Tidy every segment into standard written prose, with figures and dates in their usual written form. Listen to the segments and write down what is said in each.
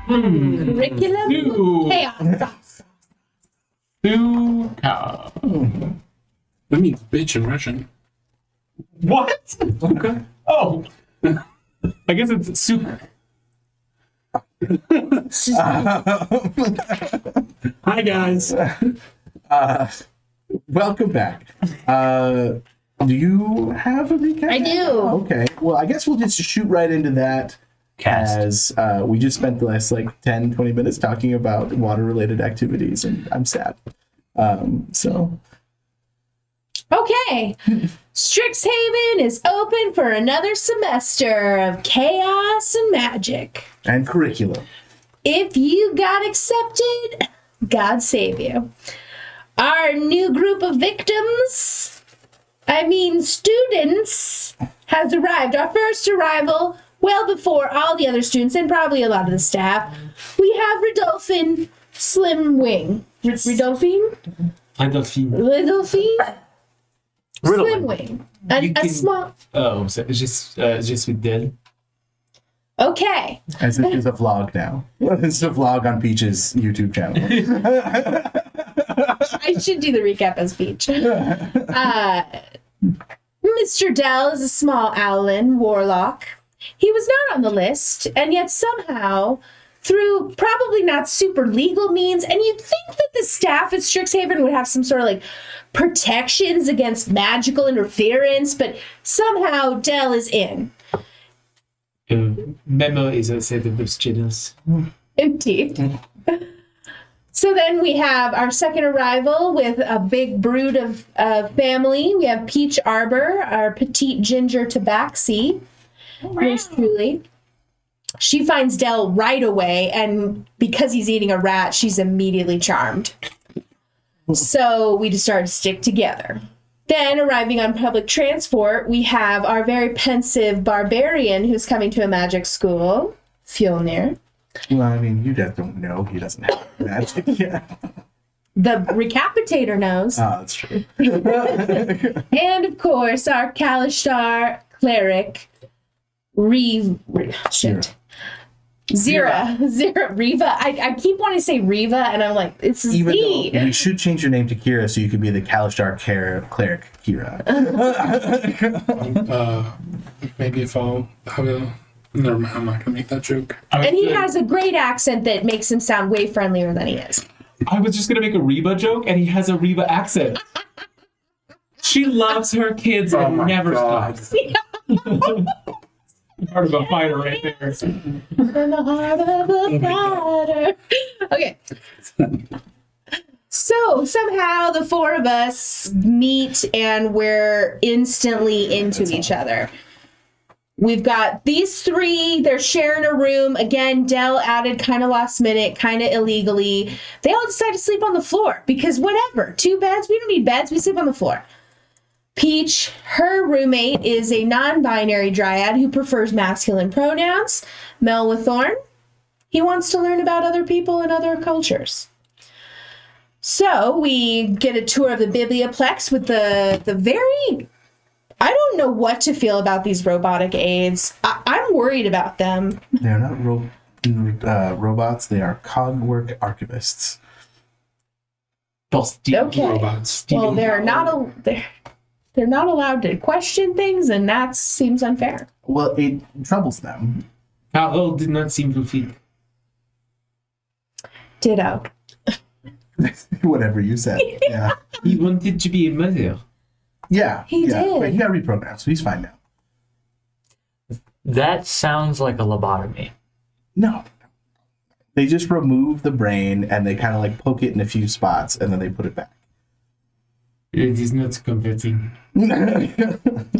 Curriculum chaos. Suka. That means bitch in Russian. What? Okay. Oh. I guess it's Suk. Hi, guys. Welcome back. Do you have a recap? I do. Okay. Well, I guess we'll just shoot right into that. As we just spent the last 10, 20 minutes talking about water-related activities, and I'm sad. Okay. Strixhaven is open for another semester of chaos and magic. And curriculum. If you got accepted, God save you. Our new group of students, has arrived. Our first arrival, well before all the other students and probably a lot of the staff. We have Rodolphine Slim Wing. Rodolphine? Rodolphine? Slim Wing. A small... Oh, so just with Del. Okay. As it is a vlog now. It's a vlog on Peach's YouTube channel. I should do the recap as Peach. Mr. Dell is a small owlin warlock. He was not on the list, and yet somehow, through probably not super legal means, and you'd think that the staff at Strixhaven would have some sort of protections against magical interference, but somehow Dell is in. Memo is a set of students. Indeed. So then we have our second arrival with a big brood of family. We have Peach Arbor, our petite ginger tabaxi. Yours truly. She finds Dell right away, and because he's eating a rat, she's immediately charmed. So we decided to stick together. Then, arriving on public transport, we have our very pensive barbarian who's coming to a magic school, Fjolnir. Well, you guys don't know. He doesn't have magic yet. The recapitator knows. Oh, that's true. And, of course, our Kalishtar cleric, Zira, Riva. I keep wanting to say Riva, and I'm like, it's Even Z. though we should change your name to Kira so you could be the Kalishtar cleric Kira. Maybe if I'll have a... Never mind, I'm not going to make that joke. And he has a great accent that makes him sound way friendlier than he is. I was just going to make a Reba joke, and he has a Reba accent. She loves her kids and never stops. Heart of a fighter right there. In the heart of a fighter. Okay. So somehow the four of us meet and we're instantly into each other. We've got these three. They're sharing a room. Again, Dell added kind of last minute, kind of illegally. They all decide to sleep on the floor because whatever. 2 beds. We don't need beds. We sleep on the floor. Peach, her roommate, is a non-binary dryad who prefers masculine pronouns. Mel with Thorn, he wants to learn about other people and other cultures. So we get a tour of the Biblioplex with the very... I don't know what to feel about these robotic aids. I'm worried about them. They're not robots. They are cogwork archivists. Okay. Robots. Well, they're not allowed to question things, and that seems unfair. Well, it troubles them. Harold did not seem to fit. Ditto. Whatever you said. Yeah. He wanted to be a mother. Yeah. He did. But he got reprogrammed, so he's fine now. That sounds like a lobotomy. No. They just remove the brain and they kind of poke it in a few spots and then they put it back. It is not converting.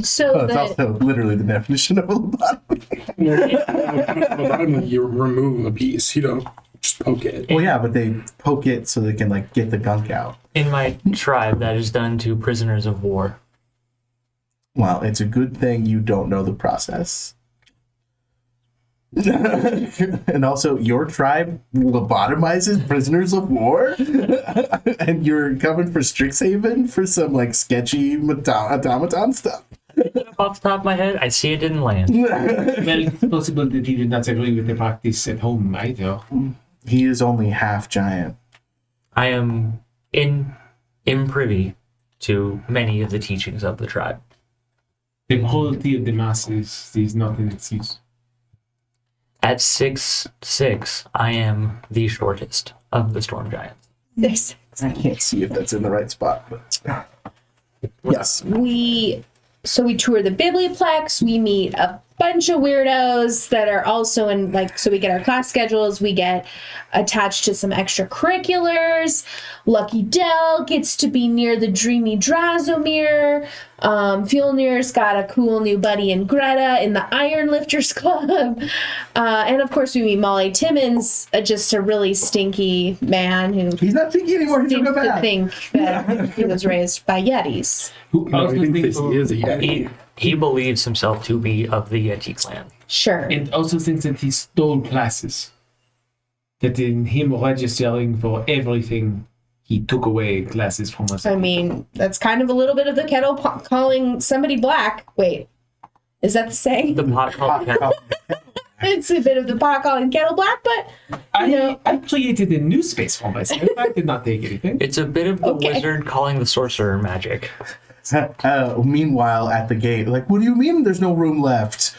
So It's also literally the definition of a lobotomy. You remove a piece. You don't just poke it. Well, yeah, but they poke it so they can get the gunk out. In my tribe, that is done to prisoners of war. Well, it's a good thing you don't know the process. And also, your tribe lobotomizes prisoners of war? And you're coming for Strixhaven for some, sketchy automaton stuff? off the top of my head. I see it didn't land. Well, it's possible that he did not agree with the practice at home either. He is only half giant. I am privy to many of the teachings of the tribe. The quality of the masses is not an excuse. At 6'6", I am the shortest of the storm giants. This. I can't see if that's in the right spot, but yes. We tour the Biblioplex. We meet a bunch of weirdos that are also in, like, so we get our class schedules. We get attached to some extracurriculars. Lucky Dell gets to be near the dreamy Drazomir. Fjolnir's got a cool new buddy in Greta in the Iron Lifters Club. And of course, we meet Molly Timmons, just a really stinky man who He's not thinking anymore. He's seems going to back. think that he was raised by Yetis. Who No, I also think thinks this is a Yeti. He believes himself to be of the Yeti clan. Sure. and also thinks that he stole classes. That in him registering for everything, he took away classes from us. I mean, that's kind of a little bit of the kettle pot calling somebody black. Wait, is that the saying? The pot called kettle. It's a bit of the pot calling kettle black, but I created a new space for myself. I did not take anything. It's a bit of the Okay. wizard calling the sorcerer magic. Meanwhile, at the gate, like, what do you mean there's no room left?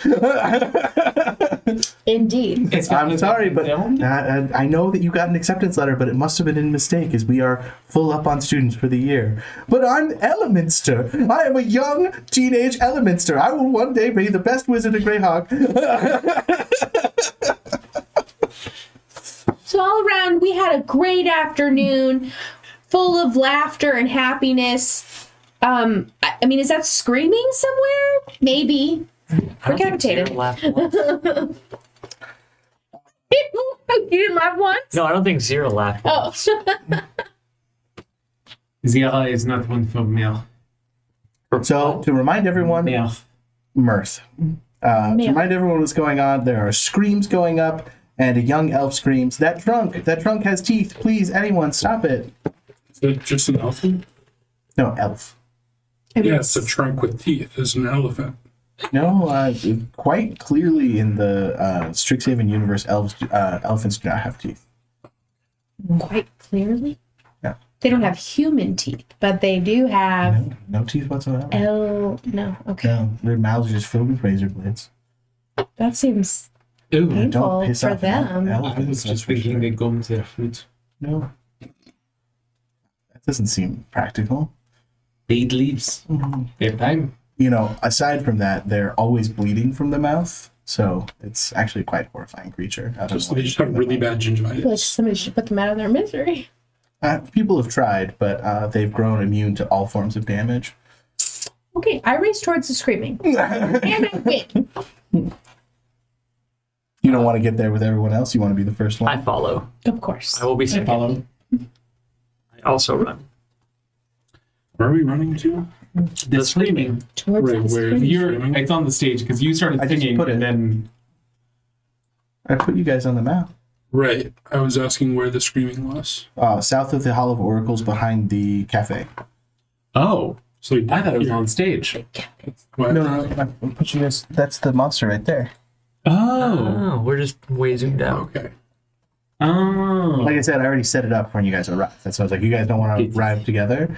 indeed. I'm sorry, but I know that you got an acceptance letter, but it must have been a mistake as we are full up on students for the year. But I'm Elementster. I am a young teenage Elementster. I will one day be the best wizard in Greyhawk. So all around, we had a great afternoon, full of laughter and happiness. I mean, is that screaming somewhere? Maybe. I don't think Decapitated. Zero laughed once. You didn't laugh once? No, I don't think Zero laughed Oh. once. Zira is not one for mirth. So, to remind everyone, mirth. To remind everyone what's going on, there are screams going up, and a young elf screams, That trunk has teeth. Please, anyone, stop it. Is it just an elephant? No, elf. Yeah, it's a trunk with teeth. It's an elephant. No, quite clearly in the Strixhaven universe, elephants do not have teeth. Quite clearly? Yeah. They don't have human teeth, but they do have... No teeth whatsoever. No, okay. No, their mouths are just filled with razor blades. That seems Ooh, painful Don't piss for off them. I elephants, was that's just for thinking sure. they gummed their food. No. That doesn't seem practical. They eat leaves. They have time. You know, aside from that, they're always bleeding from the mouth, so it's actually quite a horrifying creature. I don't know They just have really bad Like gingivitis. somebody should put them out of their misery. People have tried, but they've grown immune to all forms of damage. Okay, I race towards the screaming. And I win. You don't want to get there with everyone else. You want to be the first I one. follow. Of course. I will be second. Follow. I also run. Where are we running to? The screaming. Towards Right, the where- screaming. You're. It's on the stage because you started I just singing put it. and then. I put you guys on the map. Right. I was asking where the screaming was. South of the Hall of Oracles, behind the cafe. Oh, So I thought it was on stage. What? No. I put you guys. That's the monster right there. Oh. Oh, we're just way zoomed out. Okay. Oh. Like I said, I already set it up for when you guys arrive. That's why I was like, you guys don't want to arrive together.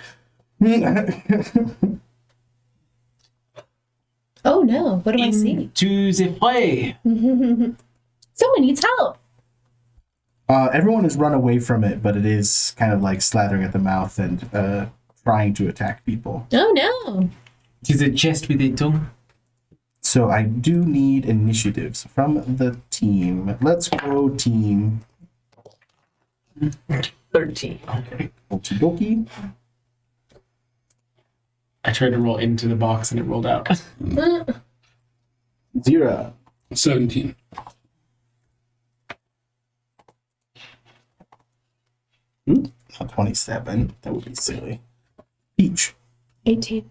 Oh no, what do I see? To the fray. Someone needs help. Everyone has run away from it, but it is kind of like slathering at the mouth and trying to attack people. Oh no. To the chest with a tongue. So I do need initiatives from the team. Let's go team. 13. Okay. Okie dokie. I tried to roll into the box and it rolled out. 0. 17. Not 27. That would be silly. Peach. 18.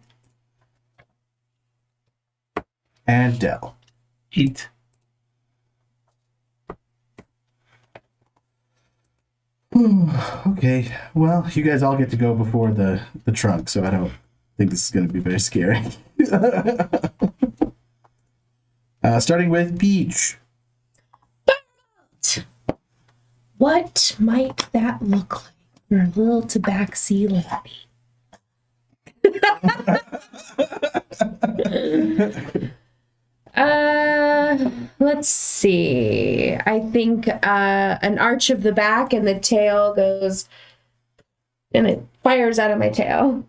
And Dell. 8. Okay. Well, you guys all get to go before the trunk, so I don't think this is going to be very scary. Starting with Peach. What might that look like for a little tabaxi laddie? Let's see. I think an arch of the back and the tail goes and it fires out of my tail.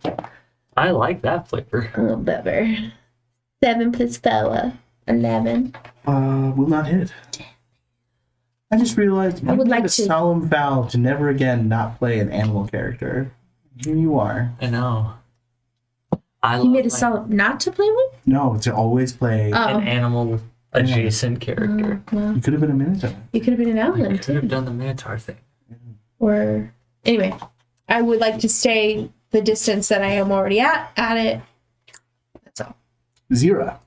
I like that flavor. A little better. 7 plus 4, 11. Will not hit. I just realized you I would made like a to- solemn vow to never again not play an animal character. Here you are. I know. I You made a love solid not to play with? No, to always play. Oh. an animal adjacent character. Well, You could have been a Minotaur. you could have been an I outland could have too. done the Minotaur thing. Or anyway, I would like to stay the distance that I am already at it. That's all. Zira.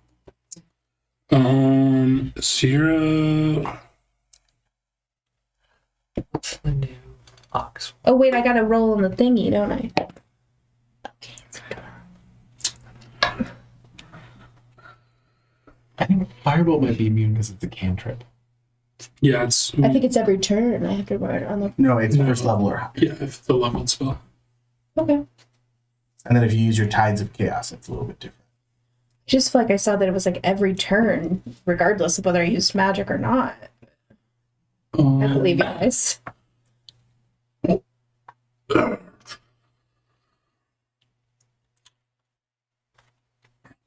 Sierra. What's the new ox? Oh wait, I gotta roll on the thingy, don't I? Okay. I think Fireball might be immune because it's a cantrip. Yeah, it's I think it's every turn I have to roll it on the. No, it's first level or higher. yeah, if it's the leveled spell. Okay. And then if you use your Tides of Chaos, it's a little bit different. Just feel like I saw that it was like every turn, regardless of whether I used magic or not. I believe you guys.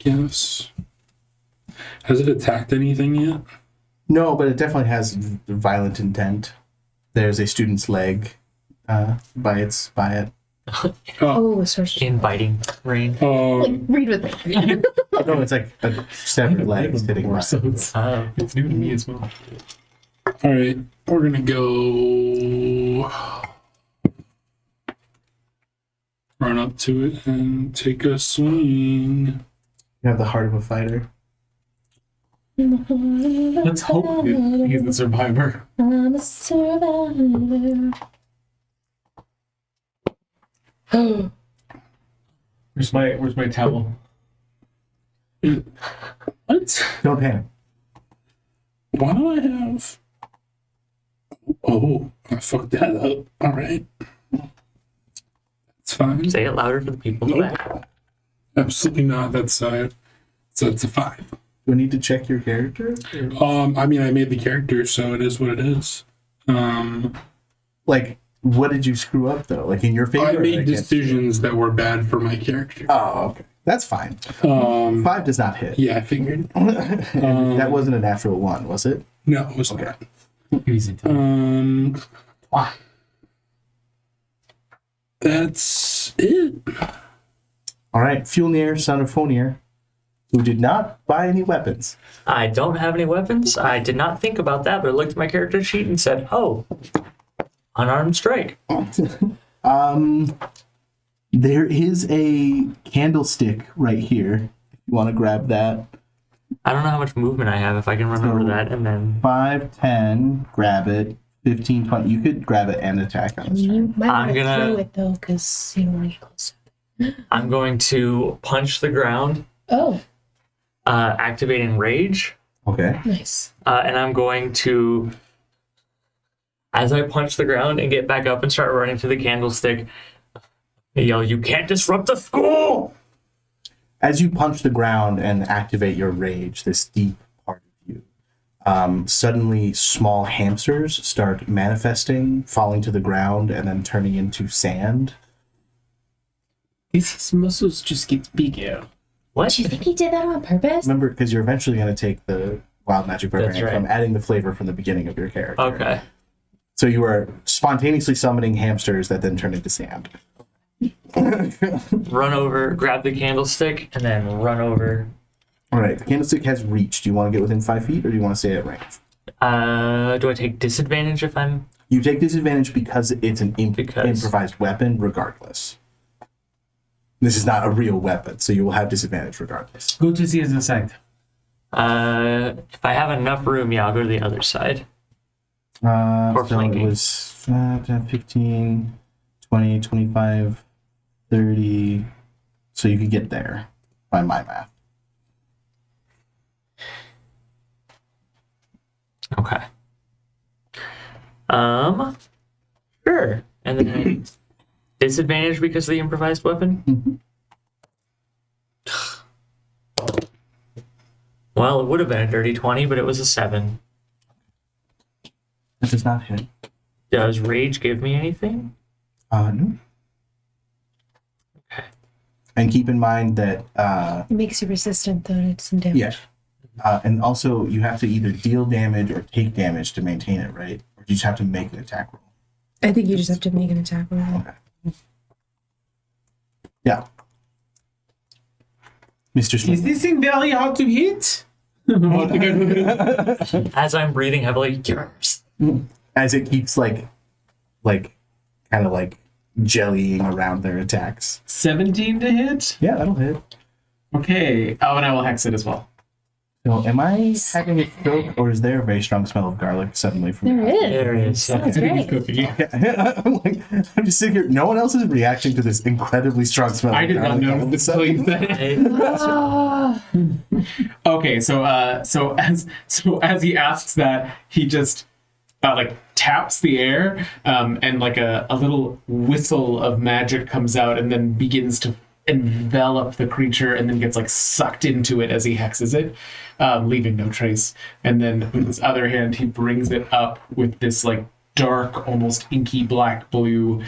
Yes. Has it attacked anything yet? No, but it definitely has violent intent. There's a student's leg by it. Oh, sorcerer. In biting range. Like, read with me. No, it's like a severed leg hitting More, my. so it's Oh. new to me as well. All right, we're gonna go run up to it and take a swing. You have the heart of a fighter. Let's hope he's the survivor. I'm a survivor. Where's my towel? What? Don't panic. Why do I have? Oh, I fucked that up. All right, it's fine. Say it louder for the people in the back. Nope. Absolutely not. That's so it's a 5. Do I need to check your character? Or- I mean, I made the character, so it is what it is. Like, what did you screw up though? Like in your favor? I or made against- decisions that were bad for my character. Oh, okay. That's fine. 5 does not hit. Yeah, I figured. That wasn't a natural 1, was it? No, it was not. Easy to Why? That's it. All right, Fjolnir, son of Fonir, who did not buy any weapons. I don't have any weapons. I did not think about that, but I looked at my character sheet and said, "Oh, unarmed strike." There is a candlestick right here. If you want to grab that. I don't know how much movement I have. If I can run over that and then 5, 10, grab it. 15, 20. You could grab it and attack on this turn. You might I'm want to gonna- throw it though, because you don't want to get close. I'm going to punch the ground, Oh, activating rage, Okay. nice. and I'm going to, as I punch the ground and get back up and start running to the candlestick, yell, "You can't disrupt the school!" As you punch the ground and activate your rage, this deep part of you, suddenly small hamsters start manifesting, falling to the ground, and then turning into sand. His muscles just get bigger. What? Do you think he did that on purpose? Remember, because you're eventually going to take the wild magic barbarian. That's right. So I'm adding the flavor from the beginning of your character. Okay. So you are spontaneously summoning hamsters that then turn into sand. Run over, grab the candlestick, and then run over. All right, the candlestick has reach. Do you want to get within 5 feet, or do you want to stay at range? Do I take disadvantage if I'm... You take disadvantage because it's an Because- improvised weapon, regardless. This is not a real weapon, so you will have disadvantage regardless. Go to the other side. If I have enough room, yeah, I'll go to the other side. So flanking. it was 10, 15, 20, 25, 30. So you could get there by my math. Okay. Sure. And then disadvantage because of the improvised weapon? Well, it would have been a dirty 20, but it was a 7. That does not hit. Does rage give me anything? No. Okay. And keep in mind that, It makes you resistant though to some damage. yeah. And also, you have to either deal damage or take damage to maintain it, right? Or you just have to make an attack roll. I think you just have to make an attack roll. Okay. Yeah. Mr. Is Smith. this thing very hard to hit? As I'm breathing heavily, yes. As it keeps kind of like jellying around their attacks. 17 to hit? Yeah, that'll hit. Okay. Oh, and I will hex it as well. So, am I having a stroke, or is there a very strong smell of garlic suddenly from There your house? is. There it is. Sounds great. I'm just sitting here. No one else is reacting to this incredibly strong smell. I of did not garlic all know of a this sudden. until you said it. Okay, so as he asks that, he just taps the air, and like a little whistle of magic comes out and then begins to envelop the creature and then gets sucked into it as he hexes it, leaving no trace. And then with his other hand, he brings it up with this dark, almost inky black blue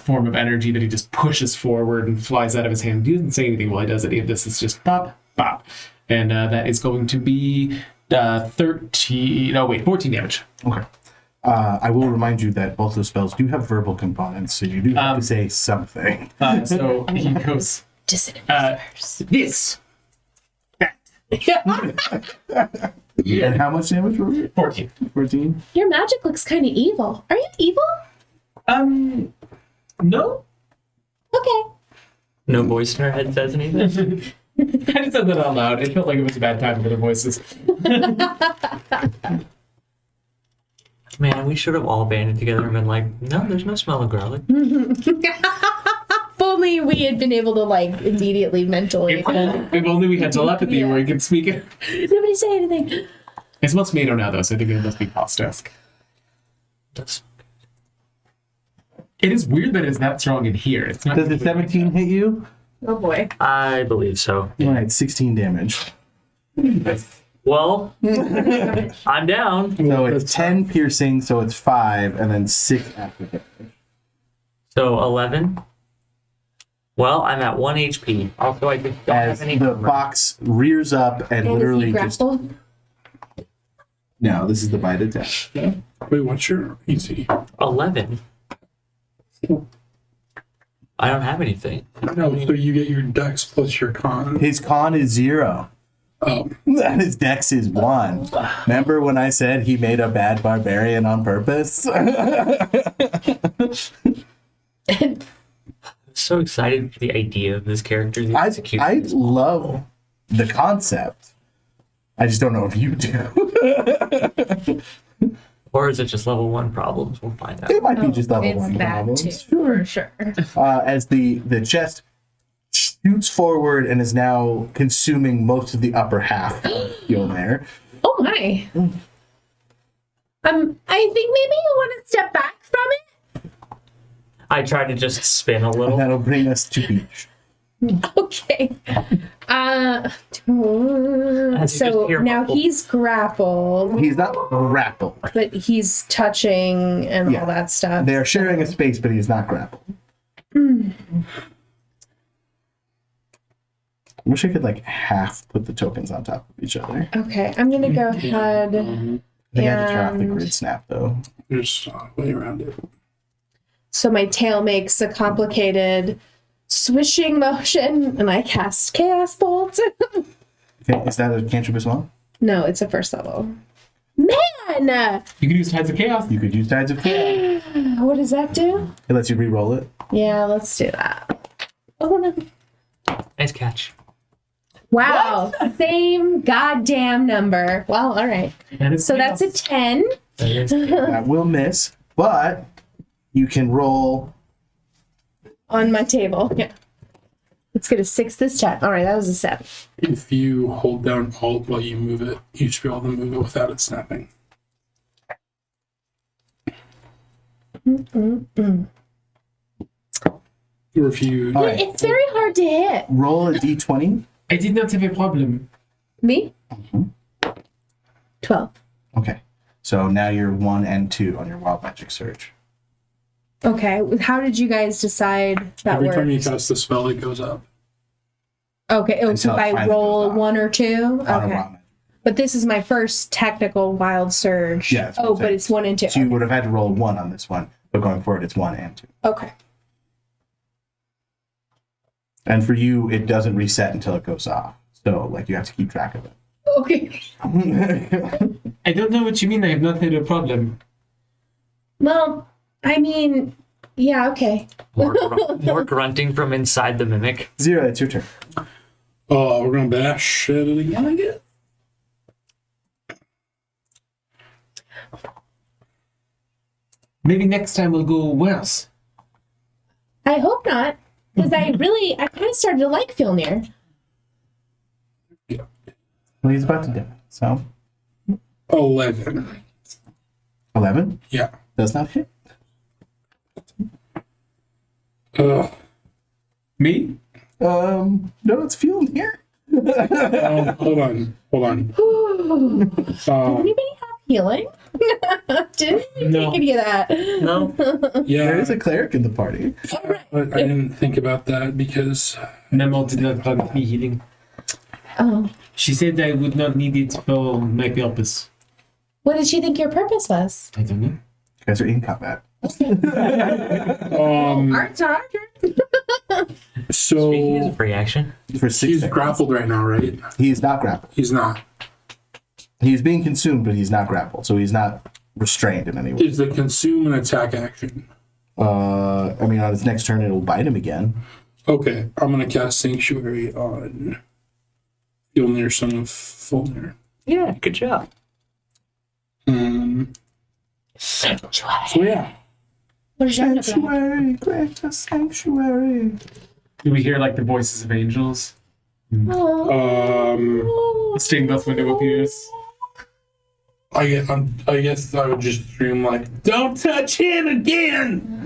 form of energy that he just pushes forward and flies out of his hand. He doesn't say anything while he does it. This is just pop, pop. And that is going to be 14 damage. Okay. I will remind you that both those spells do have verbal components, so you do have to say something. So he goes, this, that. And how much damage were we? 14. 14? Your magic looks kind of evil. Are you evil? No. Okay. No voice in her head says anything? I just said that out loud. It felt like it was a bad time for the voices. Man, we should have all banded together and been like, no, there's no smell of garlic. If only we had been able to immediately mentally. If only we had telepathy where we could speak it. Nobody say anything. It smells tomato now, though, so I think it must be Costask. That's It is weird that it's that strong in here. It's not. Does the 17 hit you? Oh boy. I believe so. All right, 16 damage. Well, I'm down. So it's 10 piercing, so it's 5, and then 6 after hit. So 11. Well, I'm at 1 HP. Also, I don't As have any the armor. fox rears up and And literally is he just... grappled? No, this is the bite attack. Wait, what's your EC? 11. I don't have anything. No, so you get your dex plus your con. His con is 0. Oh, And his dex is 1. Remember when I said he made a bad barbarian on purpose? I'm so excited for the idea of this character. The I execution. love the concept. I just don't know if you do. Or is it just level 1 problems? We'll find out. It might be just level It's 1 that problems. too, Sure. for sure. As the chest shoots forward and is now consuming most of the upper half of Yolmer. Oh my. I think maybe you want to step back from it. I tried to just spin a And little. that'll bring us to beach. Okay. As you So just hear now muffled. he's grappled, He's not grappled. but he's touching and Yeah. all that stuff. They're sharing a space, but he's not grappled. Wish I could half put the tokens on top of each other. Okay, I'm gonna go ahead. I think I have to turn off the And- grid snap though. there's a way around it. So my tail makes a complicated swishing motion, and I cast Chaos Bolt. Okay, is that a cantrip as well? No, it's a first level. Man, You can use Tides of Chaos. You could use Tides of Chaos. what does that do? It lets you re-roll it. Yeah, let's do that. Oh no! Nice catch. Wow, same goddamn number. Well, all right. That is So that's a 10. That is- That will miss, but you can roll. On my table. Yeah. Let's get a 6 this time. All right, that was a 7. If you hold down Alt while you move it, you should be able to move it without it snapping. Refuse. All right. It's very hard to hit. Roll a d20. I did not have a problem. Me? 12. Okay. So now you're 1 and 2 on your wild magic surge. Okay. How did you guys decide that Every works? time you cast the spell, it goes up. Okay. Oh, so Until if it I finally roll goes off. 1 or 2? On a Okay. wild magic. But this is my first technical wild surge. Yeah, that's what I'm Oh, but saying. it's 1 and 2. So you would have had to roll 1 on this one, but going forward, it's 1 and 2. Okay. And for you, it doesn't reset until it goes off. So, like, you have to keep track of it. Okay. I don't know what you mean. I have not had a problem. Well, I mean, yeah, okay. More grunting from inside the mimic. Zero, it's your turn. Oh, we're gonna bash at it again, I guess. Maybe next time we'll go worse. I hope not. Because I kind of started to like Fjolnir. Well, he's about to die. So, 11. 11 Yeah. does not hit. Me? No, it's feeling here. Hold on. Anybody have healing? Didn't even No. take any of that. No. Yeah, There is a cleric in the party. but I didn't think about that because Memo did not grant me healing. Oh. She said I would not need it for my purpose. What did she think your purpose was? I don't know. You guys are in combat. Art's our turn. Speaking so of free action, For 6 he's seconds. grappled right now, right? He's not grappled. He's not. He's being consumed, but he's not grappled. So he's not restrained in any way. Is the consume an attack action? I mean, on his next turn, it'll bite him again. Okay, I'm gonna cast Sanctuary on Fjolnir, son of Fjolnir. yeah, good job. So yeah, What is your Sanctuary, grant us sanctuary. Do we hear like the voices of angels? Oh. Stained glass window appears. I guess I would just scream like, "Don't touch him again!"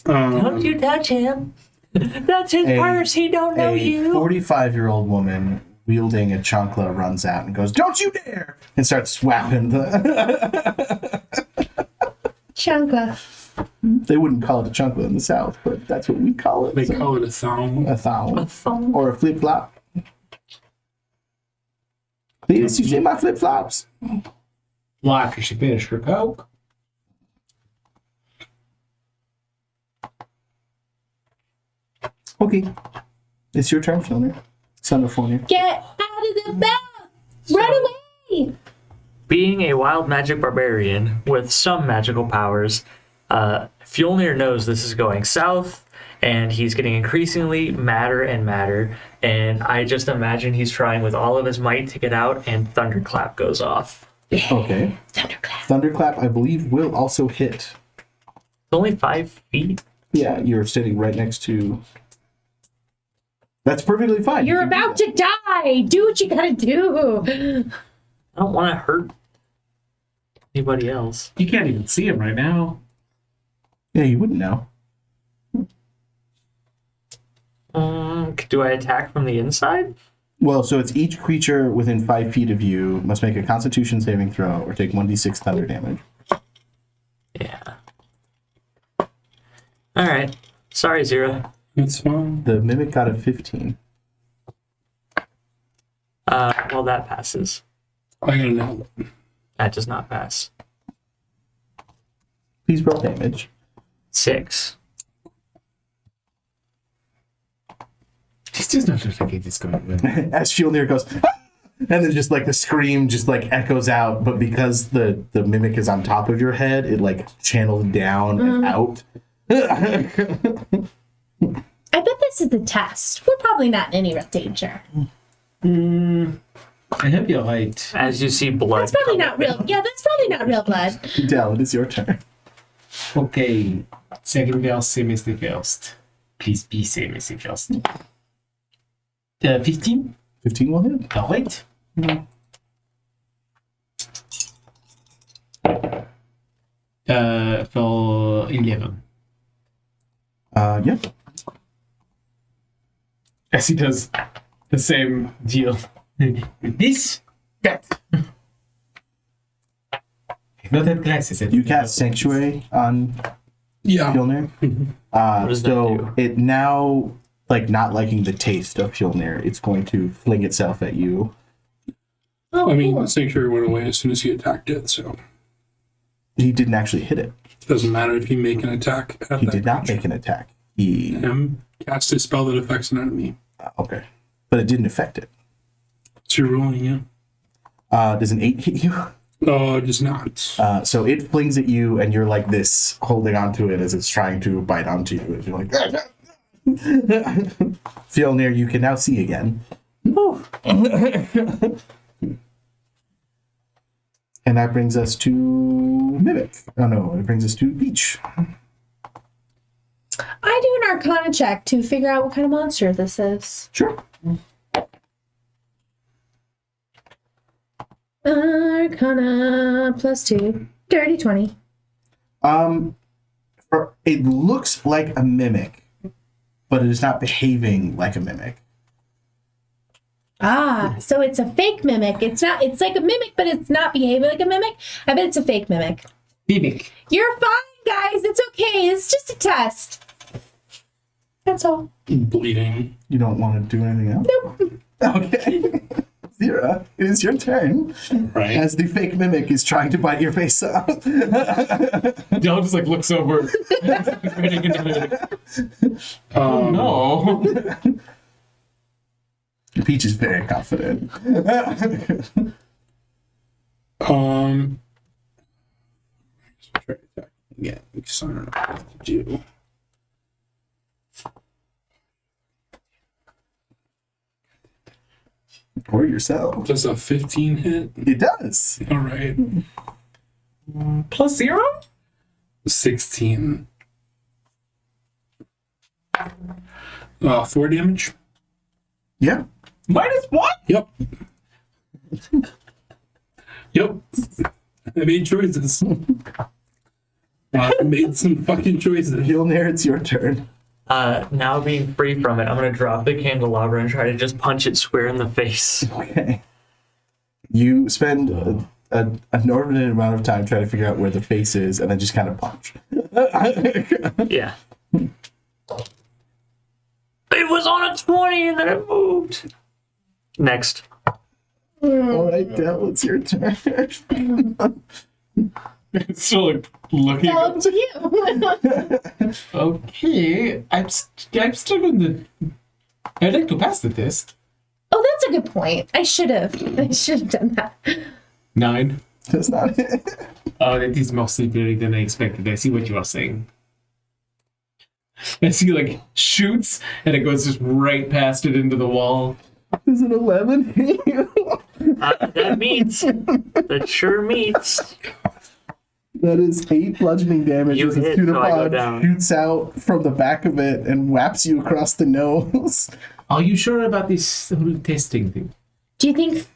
Don't you touch him. That's his purse. He don't know A you. 45-year-old woman wielding a chancla runs out and goes, "Don't you dare!" and starts swapping the. Chancla. They wouldn't call it a chancla in the South, but that's what we call it. They so- call it a thong. a thong. Thumb. Or a flip flop. Please, you see my flip flops? Why? Because she finished her coke. Okay. It's your turn, Filner. Son of Fornir. Get out of the bath! Run away! Being a wild magic barbarian with some magical powers, Fjolnir knows this is going south, and he's getting increasingly madder and madder. And I just imagine he's trying with all of his might to get out, and Thunderclap goes off. Okay. Thunderclap. Thunderclap, I believe, will also hit. It's only 5 feet. Yeah, you're sitting right next to. That's perfectly fine. You're You can do about that. to die! Do what you gotta do! I don't want to hurt anybody else. You can't even see him right now. Yeah, you wouldn't know. Do I attack from the inside? Well, so it's each creature within 5 feet of you must make a Constitution saving throw or take 1d6 thunder damage. Yeah. All right. Sorry, Zero. It's fine. The mimic got a 15. Well, that passes. I gotta know. That does not pass. Please roll damage. 6. This does not look like it is going well. As Fjolnir goes, "Ah!" and then just like the scream just like echoes out, but because the mimic is on top of your head, it like channels down and out. I bet this is the test. We're probably not in any real danger. I hope you're right. As you see blood. That's probably come not real. Yeah, that's probably not real blood. Dell, it is your turn. Okay. Second verse, same as the first. Please be same as the first. 15? 15 will hit. All right. For 11. Yeah. As he does the same deal. This, that. Not that glasses. You cast Sanctuary on Yeah. Fjolnir. does that So do? it now, like, not liking the taste of Fjolnir, it's going to fling itself at you. Oh, I mean, cool. the sanctuary went away as soon as he attacked it, so He didn't actually hit it. it doesn't matter if you make an attack. At He that did not creature. make an attack. He Cast a spell that affects an enemy. okay, but it didn't affect it. It's your ruling, yeah. Does an 8 hit you? Oh, it does not. So it flings at you, and you're like this, holding onto it as it's trying to bite onto you. And you're like, Fjolnir, you can now see again. And that brings us to Mimic. Oh no, it brings us to Beach. I do an Arcana check to figure out what kind of monster this is. Sure. Arcana +2. Dirty 20. It looks like a mimic, but it is not behaving like a mimic. So it's a fake mimic. It's like a mimic, but it's not behaving like a mimic. I bet it's a fake mimic. Mimic. You're fine, guys. It's okay. It's just a test. That's all. Bleeding. You don't want to do anything else? Nope. Okay. Zira, it is your turn. Right. As the fake mimic is trying to bite your face off. Del just like looks over. Oh no. Peach is very confident. Try to attack again because I don't know what to do. Or yourself. Does a 15 hit? It does. All right. +0? 16. 4 damage. Yeah. -1? Yep. Yep. I made choices. I made some fucking choices. Hilnir, it's your turn. Now being free from it, I'm gonna drop the candelabra and try to just punch it square in the face. Okay. You spend an inordinate amount of time trying to figure out where the face is, and then just kind of punch. Yeah. It was on a 20 and then it moved. Next. All right, Del, it's your turn. It's still like looking. It's up to you. Okay, I'm still going to. I'd like to pass the test. Oh, that's a good point. I should have done that. 9. That's not it. Oh, that is more slippery than I expected. I see what you are saying. I see like shoots and it goes just right past it into the wall. Is it 11? That meets. That sure meets. That is 8 bludgeoning damage You as a hit, so I go pseudopod down. shoots out from the back of it and whaps you across the nose. Are you sure about this whole testing thing? Do you think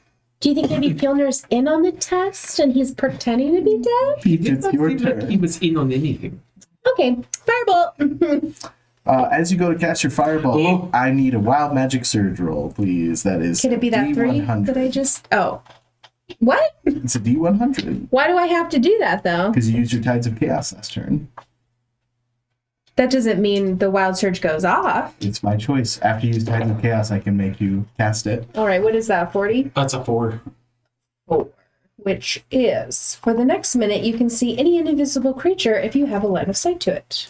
maybe Fjolnir's in on the test and he's pretending to be dead? Peach, it's Did not your seem like he turn. was in on anything. Okay, firebolt. As you go to cast your fireball, Oh. I need a wild magic surge roll, please. That is Could it be that 3 D100. that I just? Oh, what? It's a D100 Why do I have to do that though? because you used your Tides of Chaos last turn. That doesn't mean the wild surge goes off. It's my choice. After you use Tides of Chaos, I can make you cast it. All right, what is that? 40. That's a 4. Which is for the next minute you can see any invisible creature if you have a line of sight to it.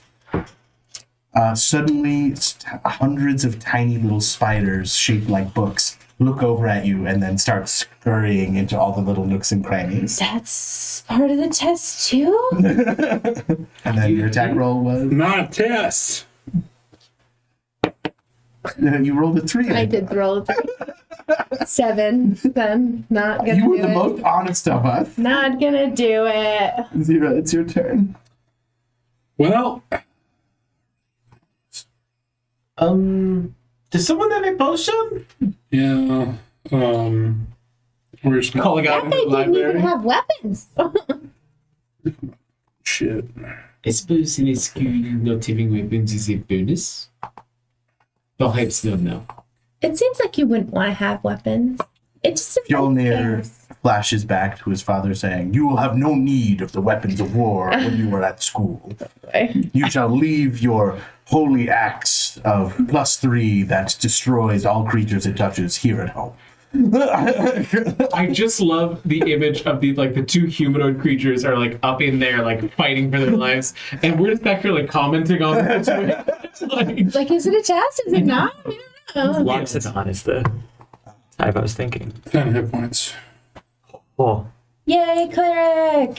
Suddenly, hundreds of tiny little spiders shaped like books look over at you and then start scurrying into all the little nooks and crannies. That's part of the test too. And then your attack roll was Not a test. you rolled a 3. I did roll a 3. 7. Then not gonna You were do the it. most honest of us. Not gonna do it. Zira, it's your turn. Well, Does someone have a potion? yeah. Where's my Calling out That in the guy didn't even library. have weapons. Shit. I suppose in a school not having weapons is a bonus. Perhaps not now. It seems like you wouldn't want to have weapons. It just Fjolnir flashes back to his father saying, "You will have no need of the weapons of war when you are at school. You shall leave your holy axe of +3 that destroys all creatures it touches here at home." I just love the image of the two humanoid creatures are like up in there like fighting for their lives, and we're just back here like commenting on it. like, is it a test? Is it not? I don't know. Loxodon is the type I was thinking. 10 hit points. Oh, Yay, cleric!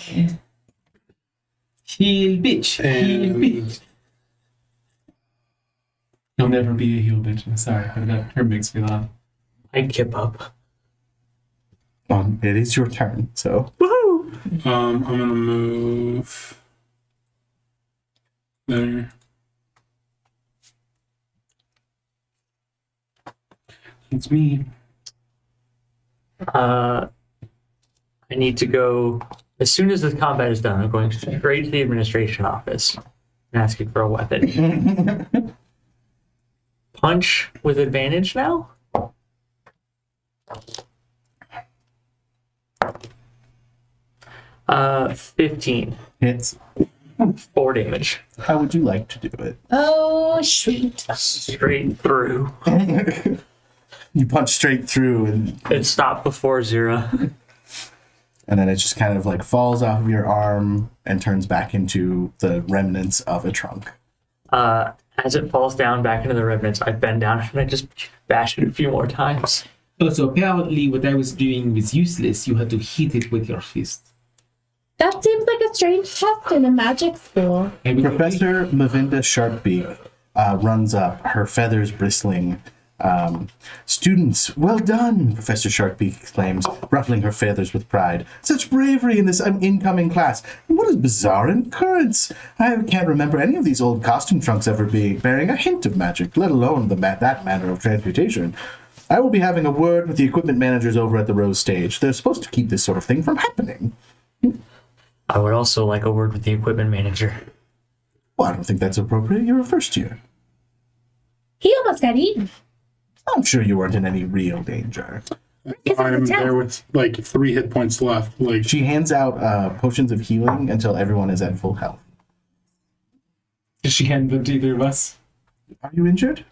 Heal bitch, heal bitch. You'll never be a heel bitch. I'm sorry, but that term makes me laugh. I give up. It is your turn, so. Woohoo! I'm gonna move there. It's me. I need to go as soon as the combat is done. I'm going straight to the administration office and asking for a weapon. Punch with advantage now. 15. Hits. 4 damage. How would you like to do it? Oh, shoot. Straight through. You punch straight through, and It stopped before 0. then it just kind of like falls off of your arm and turns back into the remnants of a trunk. As it falls down back into the remnants, I bend down and I just bash it a few more times. Oh, so apparently what I was doing was useless. You had to hit it with your fist. That seems like a strange test in a magic school. Professor Mavinda Sharpbeak runs up, her feathers bristling. "Students, well done," Professor Sharpbeak exclaims, ruffling her feathers with pride. "Such bravery in this incoming class. And what a bizarre occurrence. I can't remember any of these old costume trunks ever bearing a hint of magic, let alone that manner of transmutation. I will be having a word with the equipment managers over at the Rose Stage. They're supposed to keep this sort of thing from happening." I would also like a word with the equipment manager. "Well, I don't think that's appropriate. You're a first year. He almost got eaten. I'm sure you weren't in any real danger." I'm there with like 3 hit points left. Like, She hands out potions of healing until everyone is at full health. Does she hand them to either of us? Are you injured?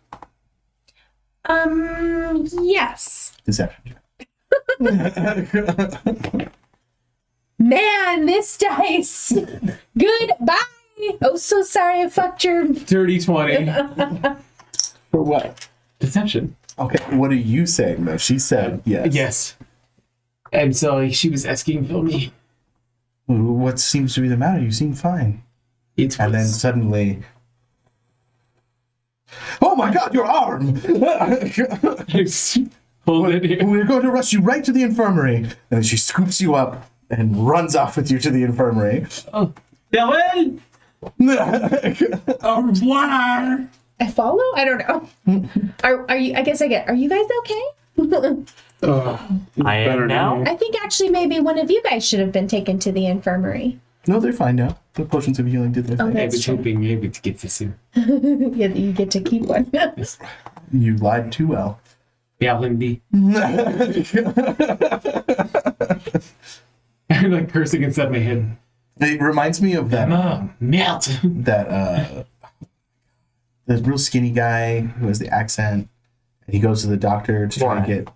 Yes. Deception. Man, this dice. Goodbye. Oh, so sorry I fucked your... Dirty 20. For what? Deception. Okay, what are you saying though? She said yes. Yes. I'm sorry, she was asking for me. What seems to be the matter? You seem fine. It And then was... suddenly, "Oh my God, your arm!" Hold it here. "We're going to rush you right to the infirmary." And she scoops you up and runs off with you to the infirmary. Oh, farewell! au revoir. I follow? I don't know. Are you... I guess I get... Are you guys okay? I am now. I think actually maybe one of you guys should have been taken to the infirmary. No, they're fine now. The potions of healing did their thing. I That's was true. hoping maybe to get this in. Yeah, you get to keep one. You lied too well. Berlindy. I'm like cursing inside my head. It reminds me of that Merde. the real skinny guy who has the accent, and he goes to the doctor to try to get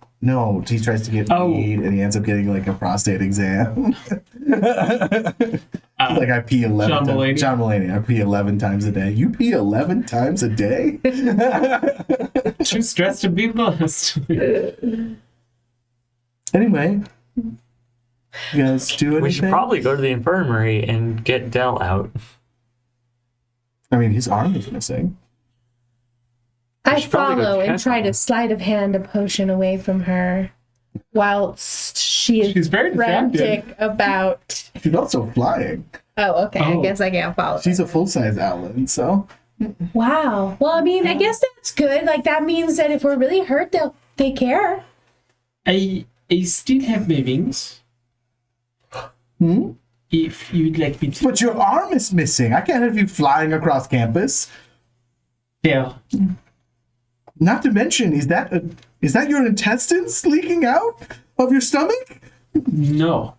he tries to get weed, and he ends up getting like a prostate exam. Like, I pee 11 John times. Mulaney. John Mulaney, I pee 11 times a day. You pee 11 times a day? Too stressed to be blessed. Anyway, you guys do anything? We should probably go to the infirmary and get Dell out. I mean, his arm is missing. I should probably go follow and check try on to her. sleight of hand a potion away from her whilst she is She's very frantic about... She's also flying. Oh, okay. I Oh. guess I can't follow. She's a full-size owlet, so... Wow. Well, I mean, I guess that's good. Like, that means that if we're really hurt, they'll take care. I still have my wings. Hmm? if you'd like me to. But your arm is missing. I can't have you flying across campus. There. Not to mention, is that your intestines leaking out of your stomach? No.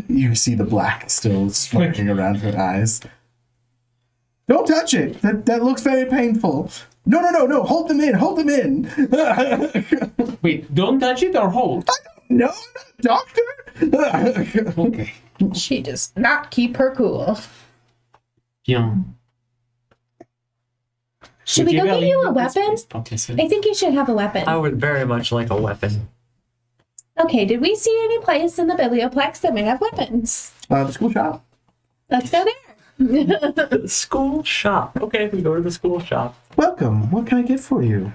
You see the black still smirking around her eyes. Don't touch it. That looks very painful. No. Hold them in. Wait, don't touch it or hold? No, I'm not a doctor. Okay. She does not keep her cool. Yeah. Should we go get you a weapon? Okay, so I think you should have a weapon. I would very much like a weapon. Okay, did we see any place in the biblioplex that may have weapons? The school shop. Let's go there. The school shop. Okay, we go to the school shop. Welcome. What can I get for you?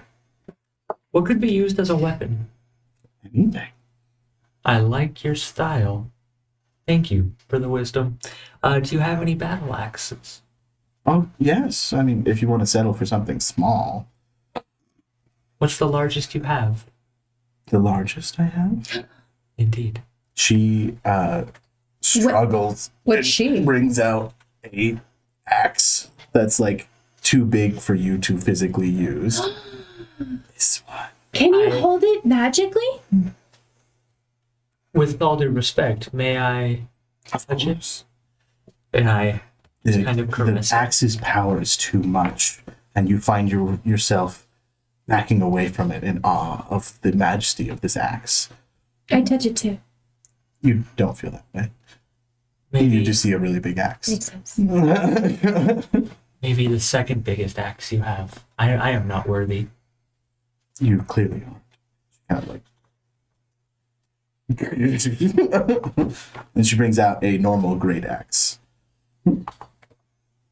What could be used as a weapon? Anything. I like your style. Thank you for the wisdom. Do you have any battle axes? Oh, yes. I mean, if you want to settle for something small. What's the largest you have? The largest I have? Indeed. She struggles. What's and she? brings out a axe that's like too big for you to physically use. This one. Can you hold it magically? With all due respect, may I Of touch it? course. And I kind of The grimace. axe's power is too much, and you find yourself backing away from it in awe of the majesty of this axe. I touch it too. You don't feel that way. Maybe, You just see a really big axe. Makes sense. maybe the second biggest axe you have. I am not worthy. You clearly are. Kind of like. And she brings out a normal great axe.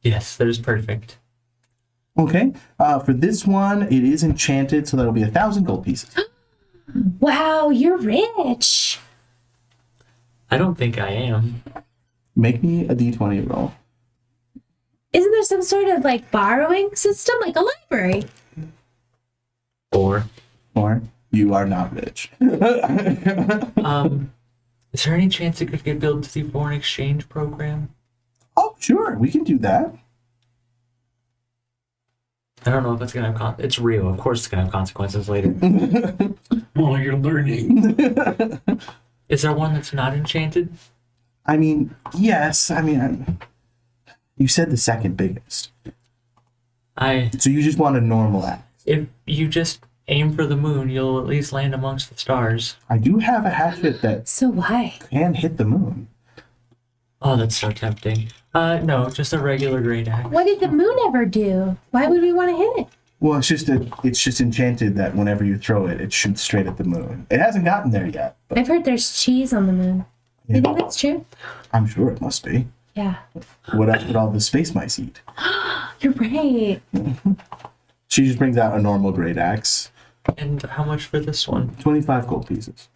Yes, that is perfect. Okay. For this one, it is enchanted, so that'll be 1,000 gold pieces. Wow, you're rich. I don't think I am. Make me a d20 roll. Isn't there some sort of like borrowing system, like a library? Or, Or you are not rich. is there any chance it could get billed to the foreign exchange program? Oh, sure. We can do that. I don't know if it's gonna have it's real. Of course, it's gonna have consequences later. Oh, you're learning. Is there one that's not enchanted? I mean, yes. I mean, you said the second biggest. So you just want a normal axe. If you just aim for the moon, you'll at least land amongst the stars. I do have a hatchet that So why? can hit the moon. Oh, that's so tempting. No, just a regular great axe. What did the moon ever do? Why would we want to hit it? Well, it's just enchanted that whenever you throw it, it shoots straight at the moon. It hasn't gotten there yet, but I've heard there's cheese on the moon. You think that's true? I'm sure it must be. Yeah. What else would all the space mice eat? You're right. She just brings out a normal great axe. And how much for this one? 25 gold pieces.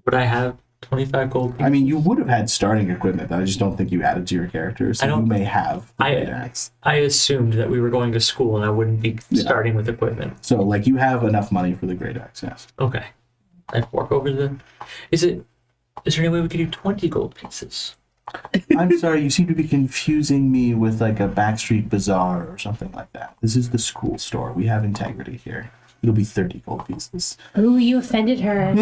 Would I have 25 gold pieces? I mean, you would have had starting equipment that I just don't think you added to your character, so I don't- you may have the I- great axe. I assumed that we were going to school and I wouldn't be starting with equipment. So, like, you have enough money for the great axe, yes. Okay. I fork over the... Is there any way we could do 20 gold pieces? I'm sorry, you seem to be confusing me with, like, a backstreet bazaar or something like that. This is the school store. We have integrity here. It'll be 30 gold pieces. Ooh, you offended her.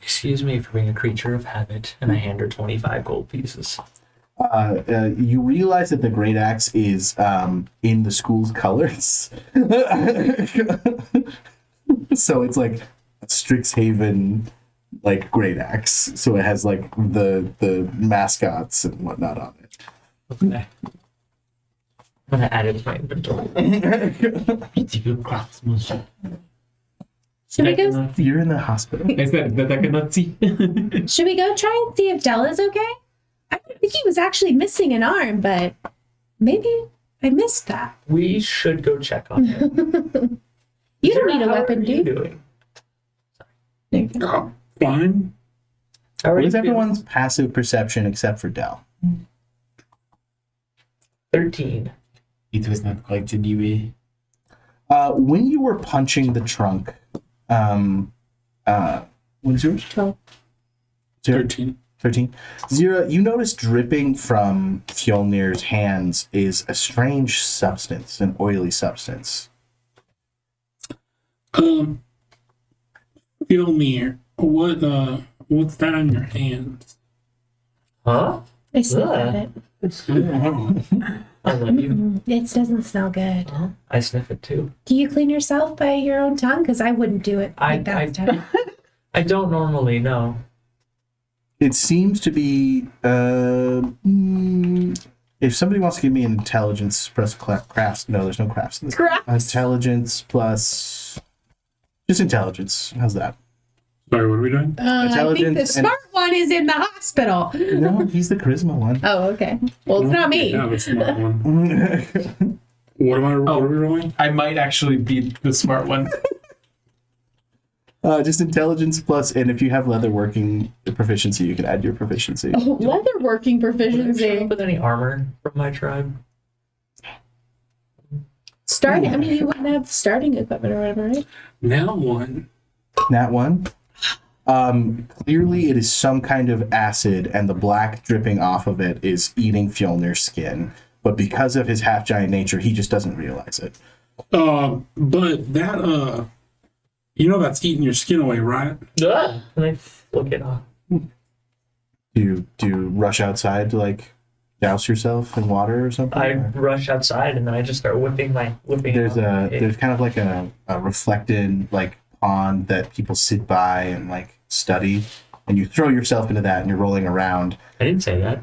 Excuse me for being a creature of habit, and I hand her 25 gold pieces. You realize that the great axe is in the school's colors. So it's like a Strixhaven, like, great axe. So it has, like, the mascots and whatnot on it. Okay. I'm gonna add it to my inventory. It's a good craftsmanship. Should we go? You're in the hospital. I said that I cannot see. Should we go try and see if Della's okay? I think he was actually missing an arm, but maybe I missed that. We should go check on him. You don't Sarah, need a how weapon, are you dude. doing? Oh, fine. How are What you is feeling? everyone's passive perception except for Dell? 13. It was not quite a new way. When you were punching the trunk, what is yours? 12. 13. 13. Zira, you notice dripping from Fjolnir's hands is a strange substance, an oily substance. Filmir, what's that on your hands? Huh? I sniff Ugh. at it. I love you. It doesn't smell good. I sniff it too. Do you clean yourself by your own tongue? Because I wouldn't do it. I don't normally know. It seems to be, if somebody wants to give me an intelligence plus crafts, no, there's no crafts. Crafts? Intelligence plus, just intelligence. How's that? Sorry, what are we doing? I think the Intelligence and- smart one is in the hospital. No, he's the charisma one. Oh, okay. Well, it's not me. Yeah, that's not one. What are we rolling? I might actually be the smart one. Just intelligence plus, and if you have leatherworking proficiency, you can add your proficiency. Oh, leatherworking Show proficiency. up with any armor from my tribe? Starting. I mean, you wouldn't have starting equipment or whatever, right? Now one. That one. Clearly, it is some kind of acid, and the black dripping off of it is eating Fjolnir's skin. But because of his half giant nature, he just doesn't realize it. But that that's eating your skin away, right? Can I flick it off? Do you rush outside to like douse yourself in water or something? I Or- rush outside and then I just start whipping. There's it. kind of like a reflected like pond that people sit by and like study, and you throw yourself into that and you're rolling around. I didn't say that.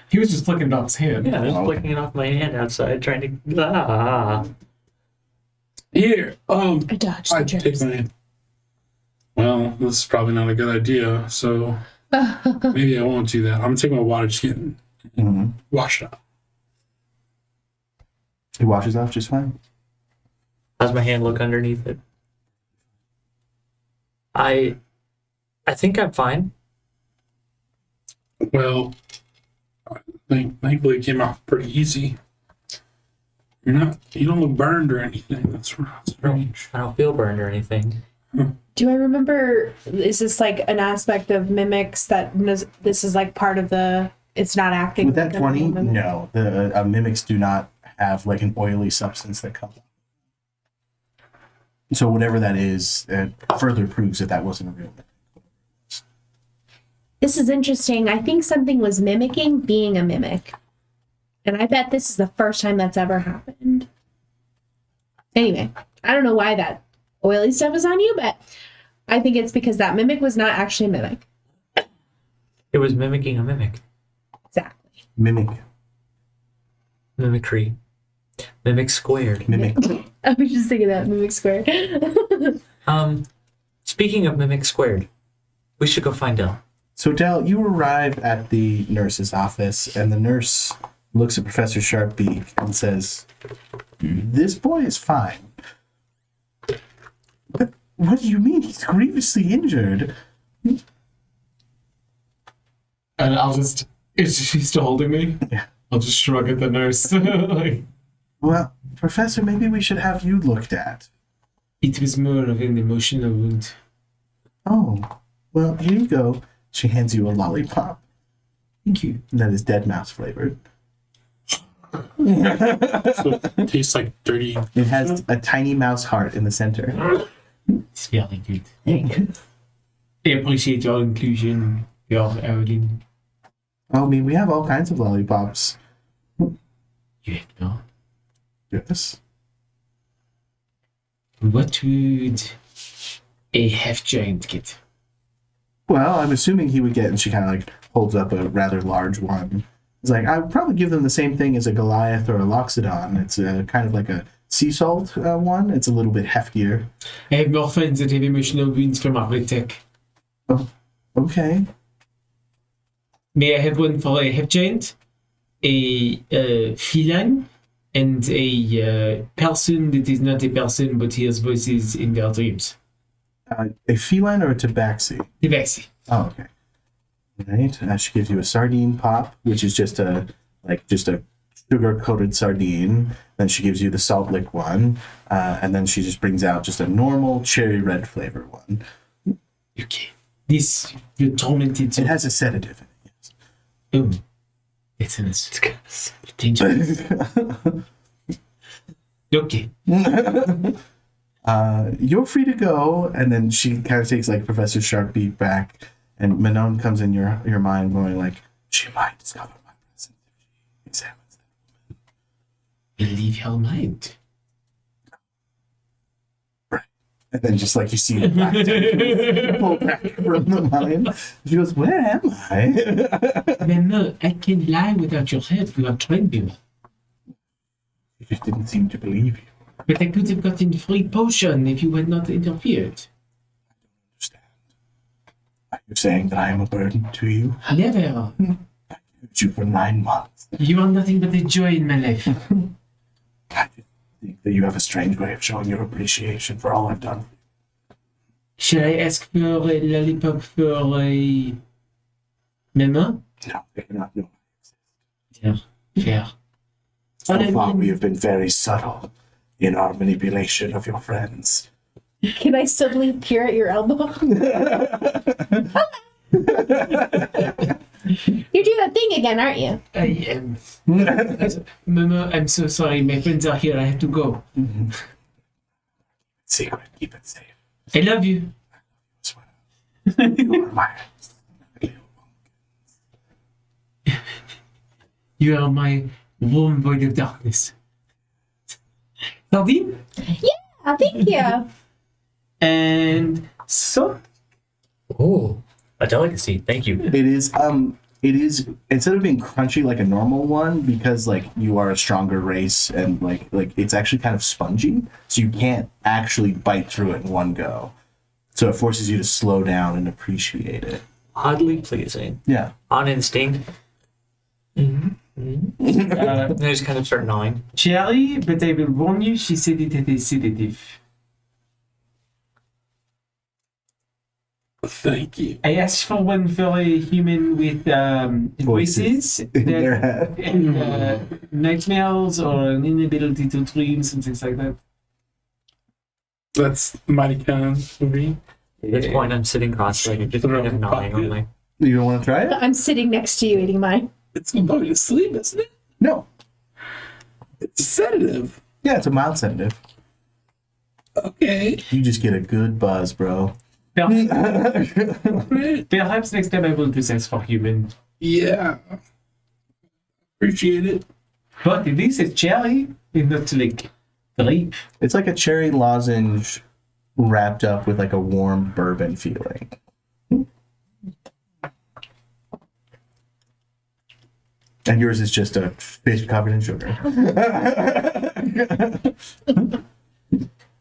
He was just flicking it off his hand. Yeah, I was Okay. flicking it off my hand outside, trying to. Here. I dodged I the take germs. my. Well, this is probably not a good idea. So maybe I won't do that. I'm gonna take my water skin, Mm-hmm. wash it out. It washes off just fine. How's my hand look underneath it? I think I'm fine. Well, thankfully it came off pretty easy. You don't look burned or anything. That's strange. I don't feel burned or anything. Do I remember? Is this like an aspect of mimics that this is like part of the? It's not acting. With that like a 20, mimic? no. The mimics do not have like an oily substance that comes. So whatever that is, it further proves that that wasn't a real mimic. This is interesting. I think something was mimicking being a mimic. And I bet this is the first time that's ever happened. Anyway, I don't know why that oily stuff is on you, but I think it's because that mimic was not actually a mimic. It was mimicking a mimic. Exactly. Mimic. Mimicry. Mimic squared. Mimic. I was just thinking that mimic squared. Speaking of mimic squared, we should go find Del. So Del, you arrive at the nurse's office, and the nurse looks at Professor Sharpbeak and says, "This boy is fine." But what do you mean? He's grievously injured. And I'll just... Is she still holding me? Yeah. I'll just shrug at the nurse. Like, Well, Professor, maybe we should have you looked at. it was more of an emotional wound. Oh, well, here you go. She hands you a lollipop. Thank you. That is dead mouse flavored. So it tastes like dirty. It has a tiny mouse heart in the center. It's very good. I appreciate your inclusion, your outing. Oh, I mean, we have all kinds of lollipops. You know. Yes. What would a half giant get? Well, I'm assuming he would get, and she kind of like holds up a rather large one. It's like, I would probably give them the same thing as a Goliath or a Loxodon. It's kind of like a sea salt one. It's a little bit heftier. I have more friends that have emotional wounds from Arctic. Oh, okay. May I have one for a half giant, a feline, and a person that is not a person but hears voices in their dreams? A feline or a tabaxi? Tabaxi. Oh, okay. Right. She gives you a sardine pop, which is just a sugar-coated sardine. Then she gives you the salt lick one, and then she just brings out just a normal cherry red flavor one. Okay. This you're tormented. It has a sedative in it. Oh, it sounds dangerous. Okay. You're free to go. And then she kind of takes like Professor Sharkbeak back, and Manon comes in your mind going like, she might discover my presence if she examines them. Believe your mind. Right. And then just like you see the black tentacles pull back from the mind. She goes, where am I? Remember, I can lie without your head. You have trained me. She just didn't seem to believe you. But I could have gotten free potion if you had not interfered. Understand. Are you saying that I am a burden to you? Never. I used you for 9 months. You are nothing but a joy in my life. I just think that you have a strange way of showing your appreciation for all I've done. Shall I ask for a lollipop for a memo? No, they cannot know. Yeah, fair. So far, we have been very subtle in our manipulation of your friends. Can I suddenly appear at your elbow? You're doing that thing again, aren't you? I am. Memo, I'm so sorry. My friends are here. I have to go. Secret, keep it safe. I love you. As well. You are my You are my warm void of darkness. Sardine? Yeah, thank you. And so, Oh, a delicacy. Thank you. It is instead of being crunchy like a normal one, because like you are a stronger race and like it's actually kind of spongy, so you can't actually bite through it in one go. So it forces you to slow down and appreciate it. Oddly pleasing. Yeah. On instinct. I just kind of start gnawing. cherry, but I will warn you, she said it is sedative. Thank you. I asked for one for a human with voices, in their head. and nightmares or an inability to dream, and things like that. That's Mighty movie. At this point, I'm sitting cross-legged, just kind of gnawing on my... You don't want to try it? I'm sitting next to you eating mine. It's gonna put you to sleep, isn't it? No. It's a sedative. Yeah, it's a mild sedative. Okay. You just get a good buzz, bro. Perhaps next time I will do this for human. Yeah. Appreciate it. But at least it's cherry, and not like grape. It's like a cherry lozenge wrapped up with like a warm bourbon feeling. And yours is just a fish covered in sugar.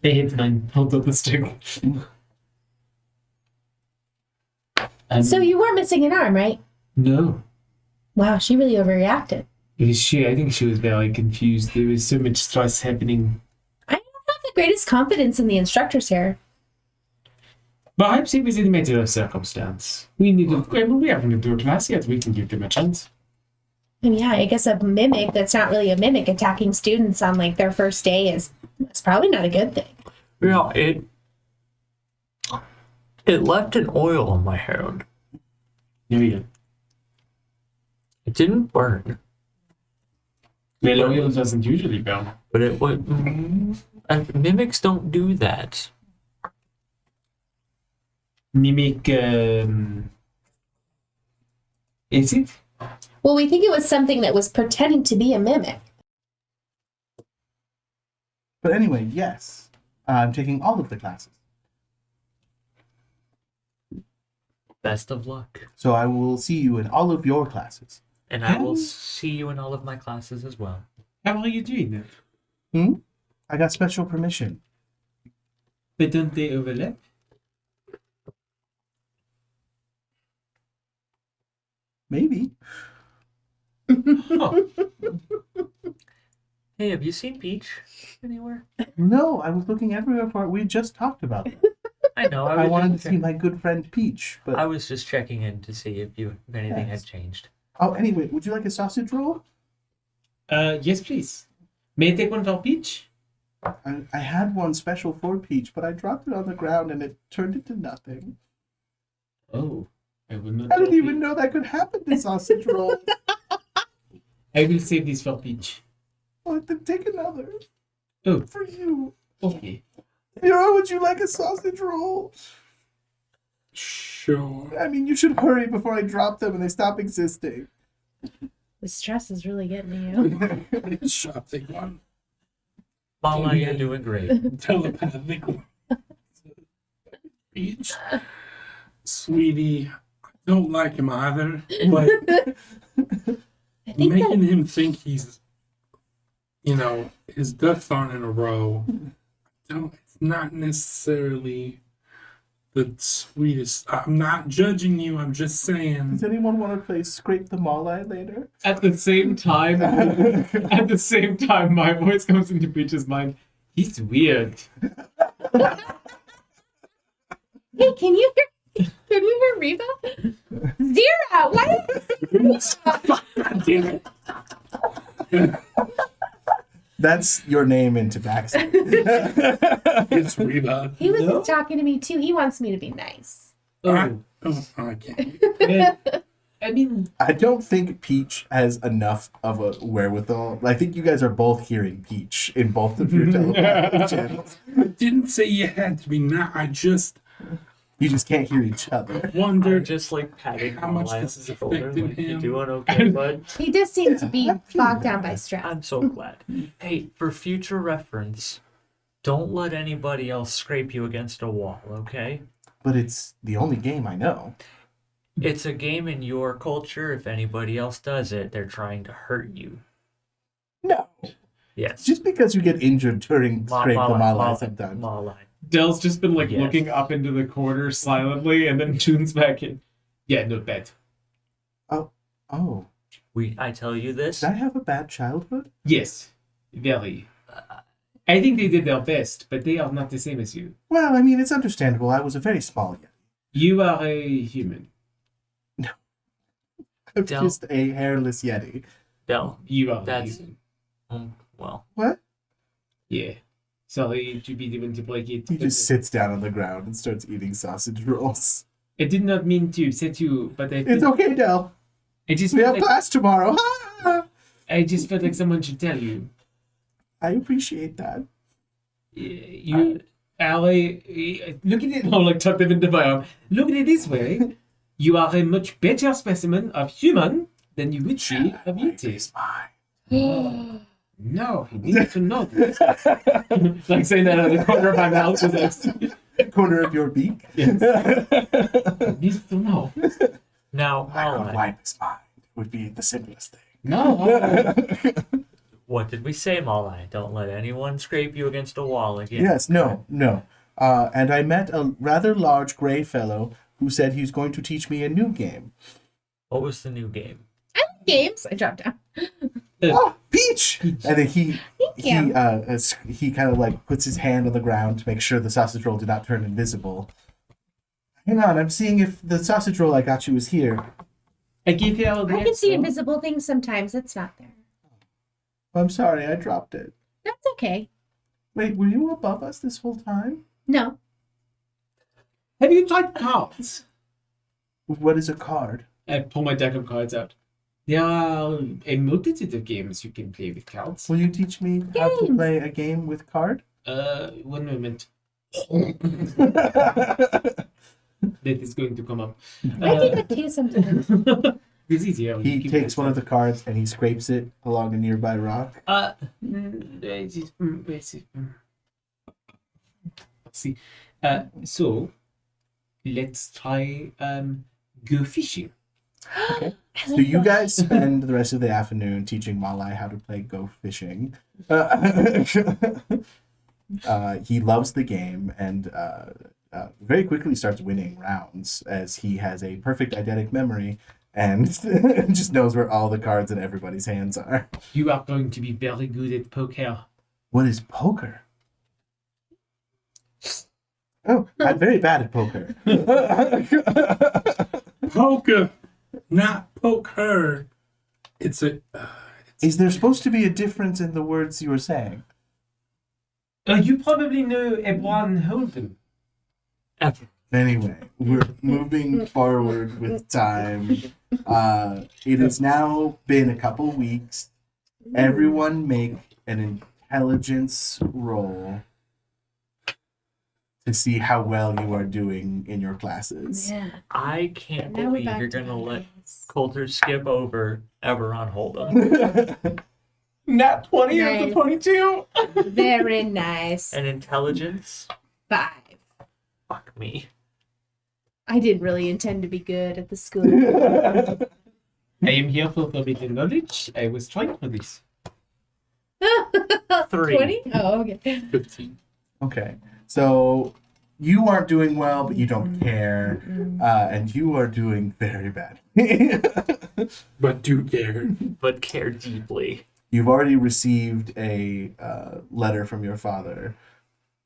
I hate mine. Hold up the stick. So you were missing an arm, right? No. Wow, she really overreacted. It was she. I think she was very confused. There was so much stress happening. I don't have the greatest confidence in the instructors here. Perhaps it was a matter of circumstance. We need to. Well, we haven't do a class yet. We can give them a chance. And yeah, I guess a mimic that's not really a mimic attacking students on like their first day is probably not a good thing. Yeah, it left an oil on my hand. No, yeah. It didn't burn, Well, oil doesn't usually burn. but it would... and mimics don't do that. Mimic. Is it? Well, we think it was something that was pretending to be a mimic. But anyway, yes. I'm taking all of the classes. Best of luck. So I will see you in all of your classes. And I will see you in all of my classes as well. How are you doing that? I got special permission. But don't they overlap? Maybe. Oh. Hey, have you seen Peach anywhere? No, I was looking everywhere for it. We just talked about it. I know. I wanted to just see my good friend Peach, but I was just checking in to see if anything had changed. oh, anyway, would you like a sausage roll? Yes, please. May I take one for Peach? I had one special for Peach, but I dropped it on the ground and it turned into nothing. Oh, I will not. I didn't even know that could happen to sausage rolls. I will save this for Peach. Oh, then take another Oh, for you. okay. Hero, would you like a sausage roll? Sure. I mean, you should hurry before I drop them and they stop existing. The stress is really getting to you. Shopping one. Mala, you're doing great. Telepathic one. Peach. Sweetie, I don't like him either. But I think making that him think he's, his ducks aren't in a row. It's not necessarily the sweetest. I'm not judging you. I'm just saying. Does anyone want to play Scrape the Mall-Eye later? At the same time, my voice comes into Peach's mind. He's weird. hey, can you hear Reba? Zira, what? God damn it. That's your name in Tabaxi. It's Reba. He was just talking to me too. He wants me to be nice. I can't. I mean, I don't think Peach has enough of a wherewithal. I think you guys are both hearing Peach in both of your telepathic channels. I didn't say you had to be not. I just You just can't hear each other. I'm wondered just like patting how much Mala this on is the shoulder, affecting like, you him. doing okay, bud? He does seem to be bogged down by stress. I'm so glad. Hey, for future reference, don't let anybody else scrape you against a wall, okay? But it's the only game I know. It's a game in your culture. If anybody else does it, they're trying to hurt you. No. Yes. Just because you get injured during Scrape the Mall-Eye sometimes. Mala. Dell's just been like Yes. looking up into the corner silently and then tunes back in. Yeah, not bad. Oh. I tell you this. Did I have a bad childhood? Yes, very. I think they did their best, but they are not the same as you. Well, I mean, it's understandable. I was a very small yeti. You are a human. I'm Del- just a hairless yeti. Del. You are a That's- human. Well, What? Yeah. Sorry to be the one to break it. He but just sits down on the ground and starts eating sausage rolls. I did not mean to upset you, but It's okay, Del. I just We felt have like, class tomorrow. I just felt like someone should tell you. I appreciate that. You, Ali, look at it. I'll like tuck them into my arm. Look at it this way. You are a much better specimen of human than you would be of yeti. It's mine. No, he needs to know this. Like saying that out of the corner of my mouth was like, Corner of your beak. yes. He needs to know. now, I could Mala, wipe his mind. Would be the simplest thing. No. what did we say, Mala? Don't let anyone scrape you against a wall again. Yes, no. And I met a rather large gray fellow who said he's going to teach me a new game. What was the new game? Games. I dropped down. Oh, Peach! And then he Thank he kind of like puts his hand on the ground to make sure the sausage roll did not turn invisible. Hang on, I'm seeing if the sausage roll I got you is here. I give you all the I can see answer. invisible things sometimes. It's not there. I'm sorry, I dropped it. That's okay. Wait, were you above us this whole time? No. Have you tried cards? What is a card? I pull my deck of cards out. There are a multitude of games you can play with cards. Will you teach me how to Games. play a game with card? One moment. That is going to come up. I do that too sometimes. It's easier. when you He keep takes it one of the cards and he scrapes it along a nearby rock. let's see. So let's try go fishing. So you guys spend the rest of the afternoon teaching Malai how to play Go Fishing. He loves the game and very quickly starts winning rounds as he has a perfect eidetic memory and just knows where all the cards in everybody's hands are. You are going to be very good at poker. What is poker? Oh, I'm very bad at poker. Poker, not poke her. It's a. Is there supposed to be a difference in the words you were saying? You probably know Ebron Holden. Anyway, we're moving forward with time. It has now been a couple weeks. Everyone make an intelligence roll to see how well you are doing in your classes. Yeah. I can't Now we're believe back you're to gonna let happiness. Coulter skip over Everon Hold'em. Nat 20 is Nice. a 22. Very nice. And intelligence? 5. Fuck me. I didn't really intend to be good at the school. I am here for forbidden knowledge. I was trying for this. 3. 20? Oh, okay. 15. Okay, so you aren't doing well, but you don't care, and you are doing very bad. But do care. But care deeply. You've already received a letter from your father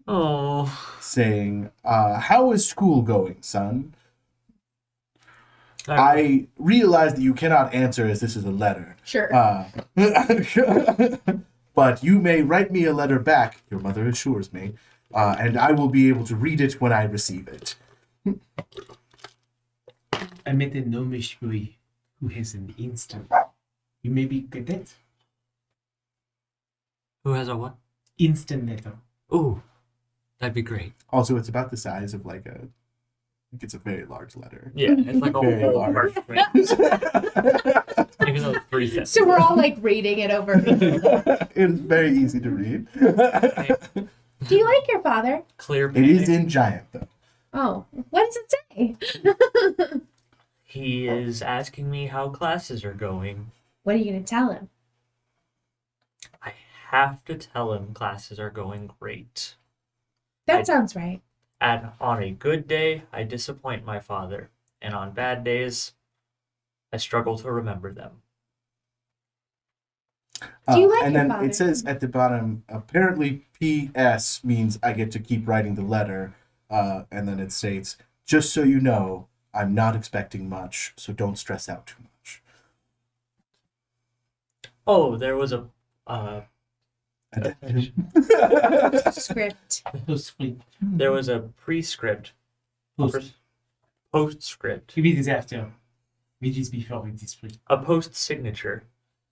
Oh. saying, how is school going, son? I realize that you cannot answer as this is a letter. Sure. But you may write me a letter back, your mother assures me, and I will be able to read it when I receive it. I met a gnomish boy who has an instant. You may be good at Who has a what? instant letter. Ooh. That'd be great. Also, it's about the size of like I think it's a very large letter. Yeah, it's like a Very whole large. parchment. Even though it's 3 cents. So we're all like reading it over. It's very easy to read. Do you like your father? Clear It is panic. in giant, though. Oh, what does it say? He is asking me how classes are going. What are you going to tell him? I have to tell him classes are going great. That sounds right. And on a good day, I disappoint my father. And on bad days, I struggle to remember them. Do you like and your then father? it says at the bottom, apparently PS means I get to keep writing the letter. And then it states, just so you know, I'm not expecting much, so don't stress out too much. Oh, there was a Script. there was a prescript, postscript, Maybe this after. Maybe it's before with this free. a post signature.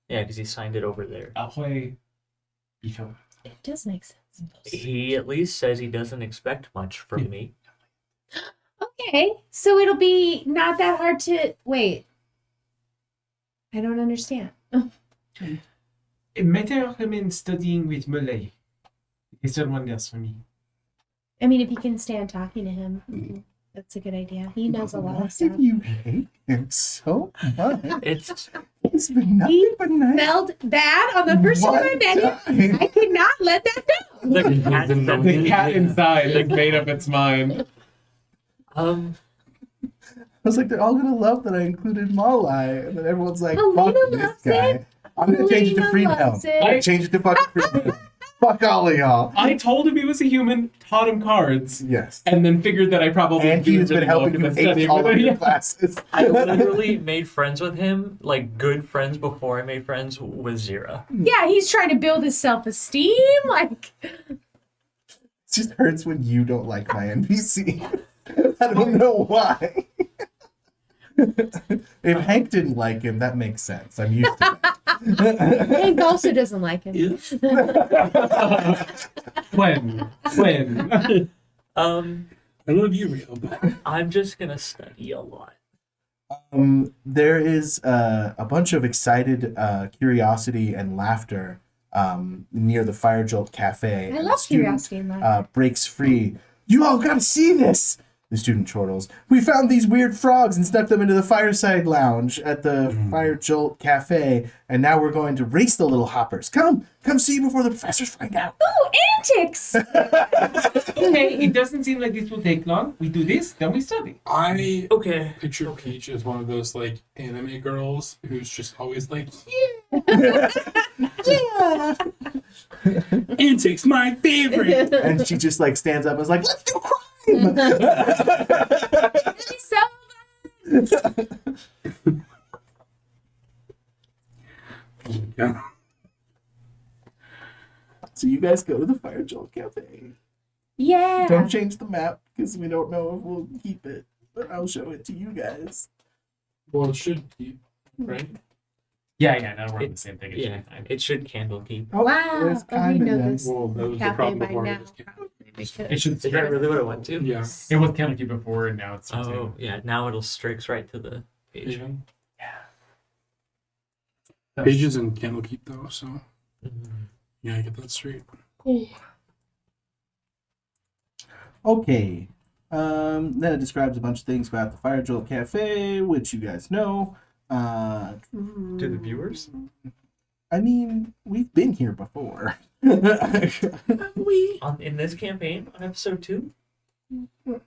Yeah, because he signed it over there. Après, before. It does make sense. He at least says he doesn't expect much from me. Okay, so it'll be not that hard to wait. I don't understand. It might recommend studying with Mulay. He's done wonders for me. I mean, if you can stand talking to him, that's a good idea. He knows a lot Why of stuff. do you hate him so much? It's He's been nothing but nice. Smelled bad on the first time I met him. I could not let that go. the cat. The cat inside has made up its mind. I was like, they're all gonna love that I included Malai, and then everyone's like, Helena fuck this loves guy. it. I'm gonna change it to Helena Freedom. loves it. I'm gonna change it to fucking Freedom. Fuck all of y'all. I told him he was a human, taught him cards, Yes. and then figured that I probably And he has been helping you ace all of your classes. I literally made friends with him, like good friends, before I made friends with Zira. Yeah, he's trying to build his self-esteem. Like, It just hurts when you don't like my NPC. I don't know why. If Hank didn't like him, that makes sense. I'm used to that. Hank also doesn't like him. When? I love you, Rio, but I'm just gonna study a lot. There is a bunch of excited curiosity and laughter near the Fire Jolt Cafe. I And love the student, curiosity and laughter. breaks free. You all gotta see this! The student chortles. We found these weird frogs and snuck them into the fireside lounge at the Fire Jolt Cafe, and now we're going to race the little hoppers. Come see before the professors find out. Ooh, antics! Okay, it doesn't seem like this will take long. We do this, then we study. I Okay. picture Peach as one of those like anime girls who's just always like, Yeah. antics my favorite. And she just like stands up and is like, let's do crime! It's so Yeah. So you guys go to the Fire Jolt Cafe. Yeah. Don't change the map because we don't know if we'll keep it. But I'll show it to you guys. Well, it should be, right? Yeah. Now we're on the same thing. It should Yeah, be fine. it should candle keep. Oh, Wow. there's Oh, we kinda know nice. this Well, that was the cafe problem by before. now. It should. Is that really what it went to? Yeah. It was Candlekeep before, and now it's. Oh, yeah. Now it'll Strix right to the page. Yeah. Pages and Candlekeep though, so Mhm. yeah, I get that straight. Okay. Then it describes a bunch of things about the Fire Jolt Cafe, which you guys know. To the viewers? I mean, we've been here before. In this campaign on episode 2? Do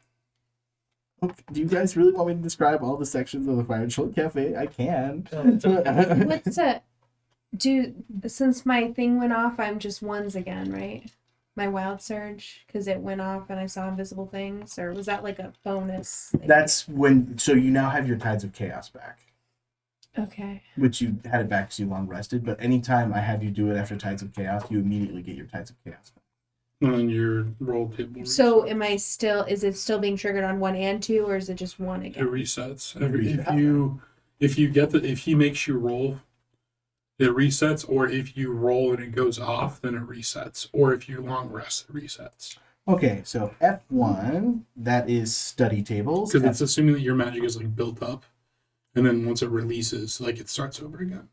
you guys really want me to describe all the sections of the Fire Jolt Cafe? I can. What's that? Since my thing went off, I'm just ones again, right? My wild surge, because it went off and I saw invisible things, or was that like a bonus thing? That's when. So you now have your Tides of Chaos back, Okay. which you had it back because you long rested. But anytime I have you do it after Tides of Chaos, you immediately get your Tides of Chaos back. And then your roll table. So resets. is it still being triggered on 1 and 2, or is it just 1 It again? resets. Resets. If he makes you roll, it resets, or if you roll and it goes off, then it resets. Or if you long rest, it resets. Okay, so F1, that is study tables. Because it's assuming that your magic is like built up, and then once it releases, like it starts over again.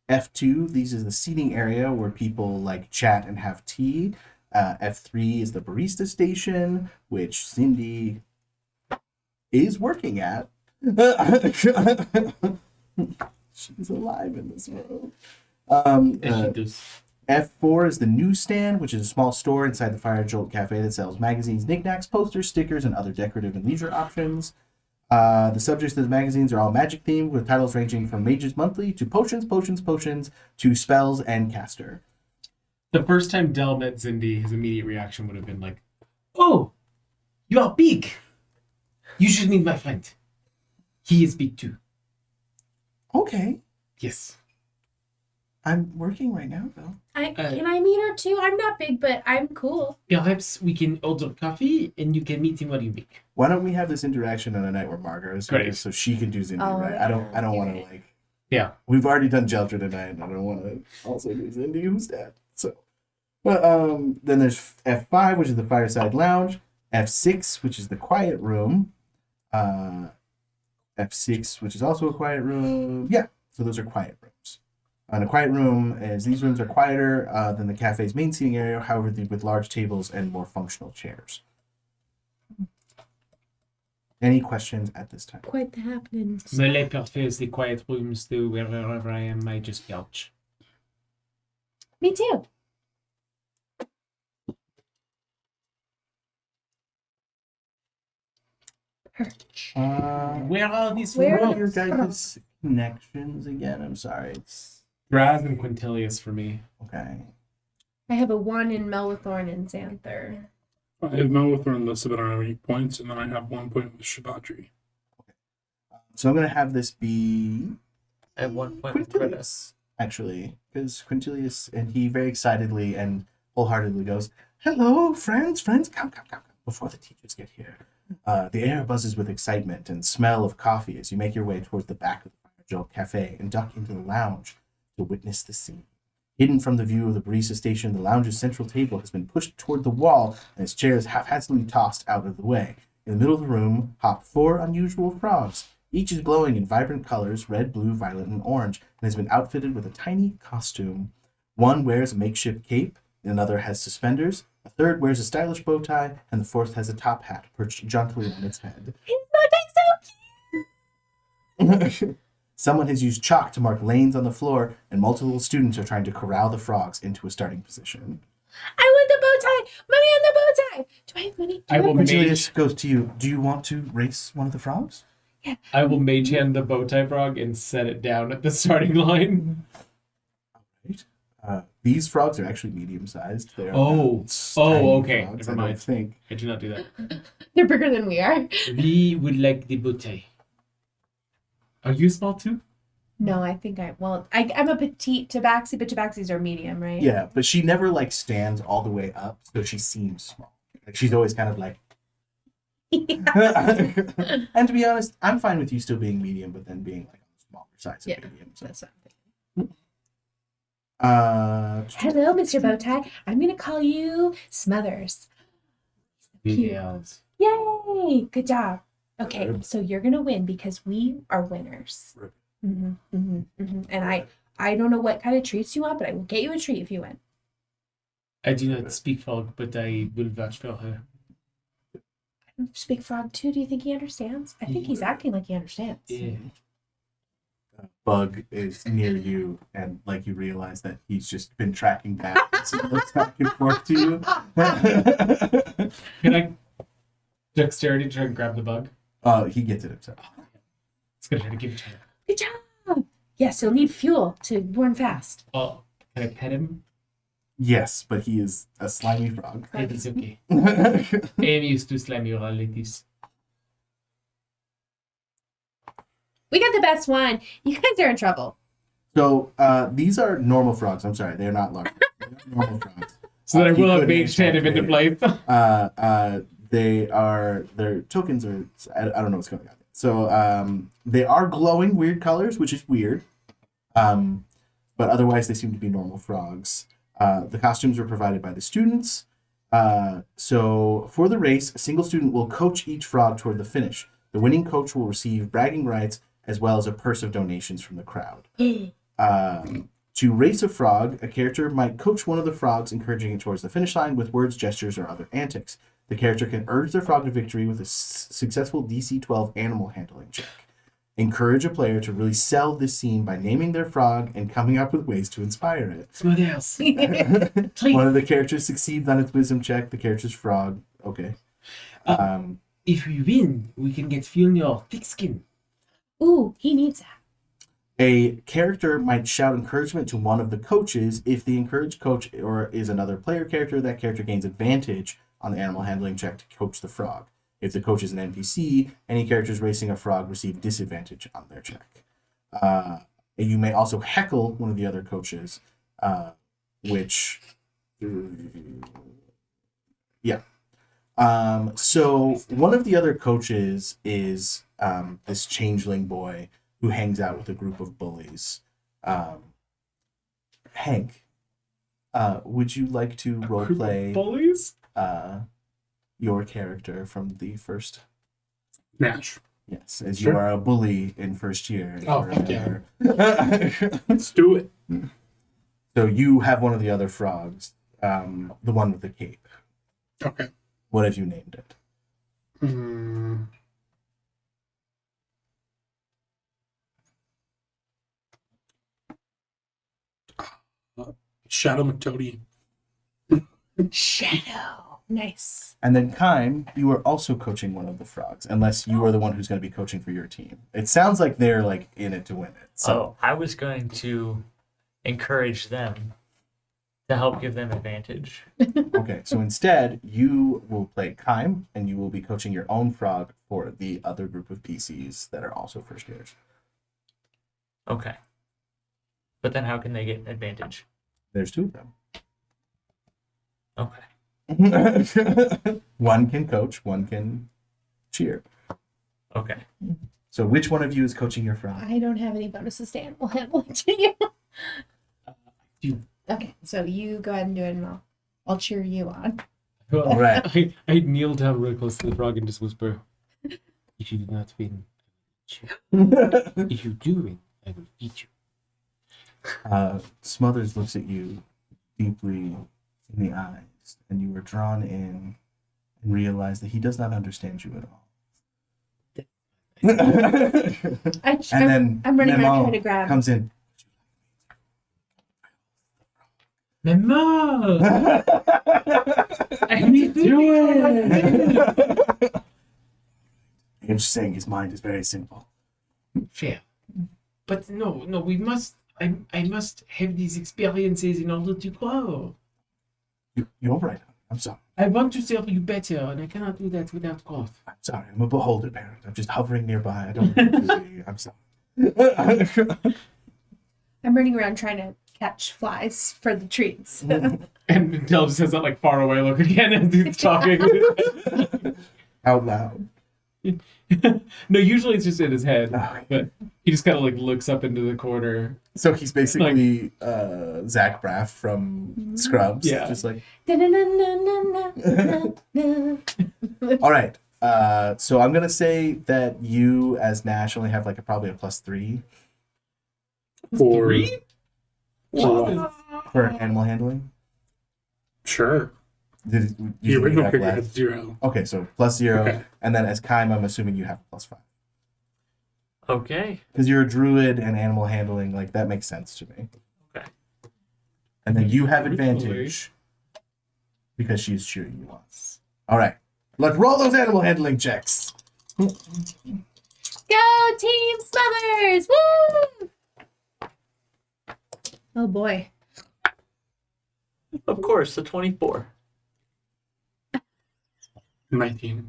F2, these is the seating area where people like chat and have tea. F3 is the barista station, which Cindy is working at. She's alive in this world. F4 is the newsstand, which is a small store inside the Fire Jolt Cafe that sells magazines, knickknacks, posters, stickers, and other decorative and leisure options. The subjects of the magazines are all magic themed, with titles ranging from Mages Monthly to Potions, to Spells and Caster. The first time Del met Zindi, his immediate reaction would have been like, "Oh, you are big. You should meet my friend. He is big too." Okay, Yes. I'm working right now, though. Can I meet her too? I'm not big, but I'm cool. Perhaps we can order coffee and you can meet him while you make. Why don't we have this interaction on a night where Margaret is here, Great. so she can do Zindi, Oh, right? yeah. I don't want to You're like. Yeah. We've already done Jeltra tonight, and I don't want to also do Zindi, who's dead. So, but then there's F5, which is the fireside lounge. F6, which is the quiet room. F6, which is also a quiet room. Yeah, so those are quiet rooms. And a quiet room is these rooms are quieter than the cafe's main seating area, however, with large tables and more functional chairs. Any questions at this time? Quite the happening. Melee prefers the quiet rooms to wherever I am, I just couch. Me too. Where are these Where- What are your rooms? guys' connections again? I'm sorry. It's Raz and Quintilius for me. okay. I have a 1 in Melithorn and Xanther. I have Melithorn listed, but I don't have any points, and then I have 1 point with Shibatri. So I'm gonna have this be At one point with Greta. Quintilius, actually, because Quintilius, and he very excitedly and wholeheartedly goes, "Hello, friends, come, before the teachers get here." The air buzzes with excitement and smell of coffee as you make your way towards the back of the Fire Jolt Cafe and duck into the lounge to witness the scene. Hidden from the view of the barista station, the lounge's central table has been pushed toward the wall and its chairs haphazardly tossed out of the way. In the middle of the room hop 4 unusual frogs. Each is glowing in vibrant colors, red, blue, violet, and orange, and has been outfitted with a tiny costume. One wears a makeshift cape, another has suspenders, a third wears a stylish bow tie, and the fourth has a top hat perched jauntily on its head. Someone has used chalk to mark lanes on the floor, and multiple students are trying to corral the frogs into a starting position. I want the bow tie! Money on the bow tie! Do I have money? I will mage. Julius goes to you. Do you want to race one of the frogs? I will mage hand the bow tie frog and set it down at the starting line. Right. These frogs are actually medium-sized. They are Oh. not Oh, tiny okay. frogs, Never I mind. don't think. I do not do that. They're bigger than we are. We would like the bow tie. Are you small too? No, I think I'm a petite tabaxi, but tabaxis are medium, right? Yeah, but she never like stands all the way up, so she seems small. Like she's always kind of like. And to be honest, I'm fine with you still being medium, but then being like on the smaller side of medium. So. That's something. Hello, Mr. Bowtie. I'm gonna call you Smothers. Yes. Yay! Good job. Okay, so you're gonna win because we are winners. And I don't know what kind of treats you want, but I will get you a treat if you win. I do not speak frog, but I will vouch for her. I don't speak frog too. Do you think he understands? I think he's acting like he understands. Yeah. Bug is near you, and like you realize that he's just been tracking back, so he looks back and forth to you. Can I dexterity try and grab the bug? He gets it himself. It's gonna try to give it to her. Good job. Yes, you'll need fuel to run fast. Oh, can I pet him? Yes, but he is a slimy frog. It is okay. I am used to slimy realities. We got the best one. You guys are in trouble. So these are normal frogs. I'm sorry, they're not large. They're normal frogs. So that I He will have couldn't mage hand him into enchant place. their tokens are, I don't know what's going on. So they are glowing weird colors, which is weird. But otherwise they seem to be normal frogs. The costumes are provided by the students. So for the race, a single student will coach each frog toward the finish. The winning coach will receive bragging rights as well as a purse of donations from the crowd. To race a frog, a character might coach one of the frogs, encouraging it towards the finish line with words, gestures, or other antics. The character can urge their frog to victory with a successful DC 12 animal handling check. Encourage a player to really sell this scene by naming their frog and coming up with ways to inspire it. What else? One of the characters succeeds on its wisdom check, the character's frog. Okay. If we win, we can get Fjolnir thick skin. Ooh, he needs that. A character might shout encouragement to one of the coaches. If the encouraged coach or is another player character, that character gains advantage on the animal handling check to coach the frog. If the coach is an NPC, any characters racing a frog receive disadvantage on their check. You may also heckle one of the other coaches, which... Yeah. So one of the other coaches is this changeling boy who hangs out with a group of bullies. Hank, would you like to roleplay Bullies? your character from the first? Nash. Yes, as Sure. you are a bully in first year. if Oh, you fuck yeah. remember. Let's do it. So you have one of the other frogs, the one with the cape. Okay. What have you named it? Shadow McToady. Shadow. Nice. And then Kime, you are also coaching one of the frogs, unless you are the one who's going to be coaching for your team. It sounds like they're like in it to win it. So I was going to encourage them to help give them advantage. okay, so instead you will play Kime, and you will be coaching your own frog for the other group of PCs that are also first years. Okay. But then how can they get advantage? There's two of them. Okay. One can coach, one can cheer. Okay. So which one of you is coaching your frog? I don't have any bonuses to animal handling, do you? You. Okay, so you go ahead and do it, and I'll cheer you on. Well, All right. I kneel down real close to the frog and just whisper, if you do not win, if you do win, I will eat you. Smothers looks at you deeply in the eyes, and you are drawn in and realize that he does not understand you at all. And then I'm running around Memo trying to grab. comes in. Mama! I need to do it! I'm just saying his mind is very simple. Fair. But no, we must, I must have these experiences in order to grow. You're right. I'm sorry. I want to serve you better, and I cannot do that without growth. I'm sorry. I'm a beholder parent. I'm just hovering nearby. I don't want to be. I'm sorry. I'm running around trying to catch flies for the treats. And Dell just has that like far away look again as he's talking. Out loud. No, usually it's just in his head, Oh. but he just kind of like looks up into the corner. So he's basically Zach Braff from Scrubs. Yeah. Just like, Na-na-na-na-na-na-na. all right. So I'm gonna say that you, as Nash, only have like probably a +3 For 3? what? for animal handling. Sure. Did The you original have figure less? had 0. Okay, so +0, Okay. and then as Kaim, I'm assuming you have +5 Okay. because you're a druid and animal handling. Like that makes sense to me. Okay. And then you have Originally. advantage because she's cheering you on. All right, let's roll those animal handling checks. Go Team Smothers! Woo! Oh boy. Of course, the 24. 19.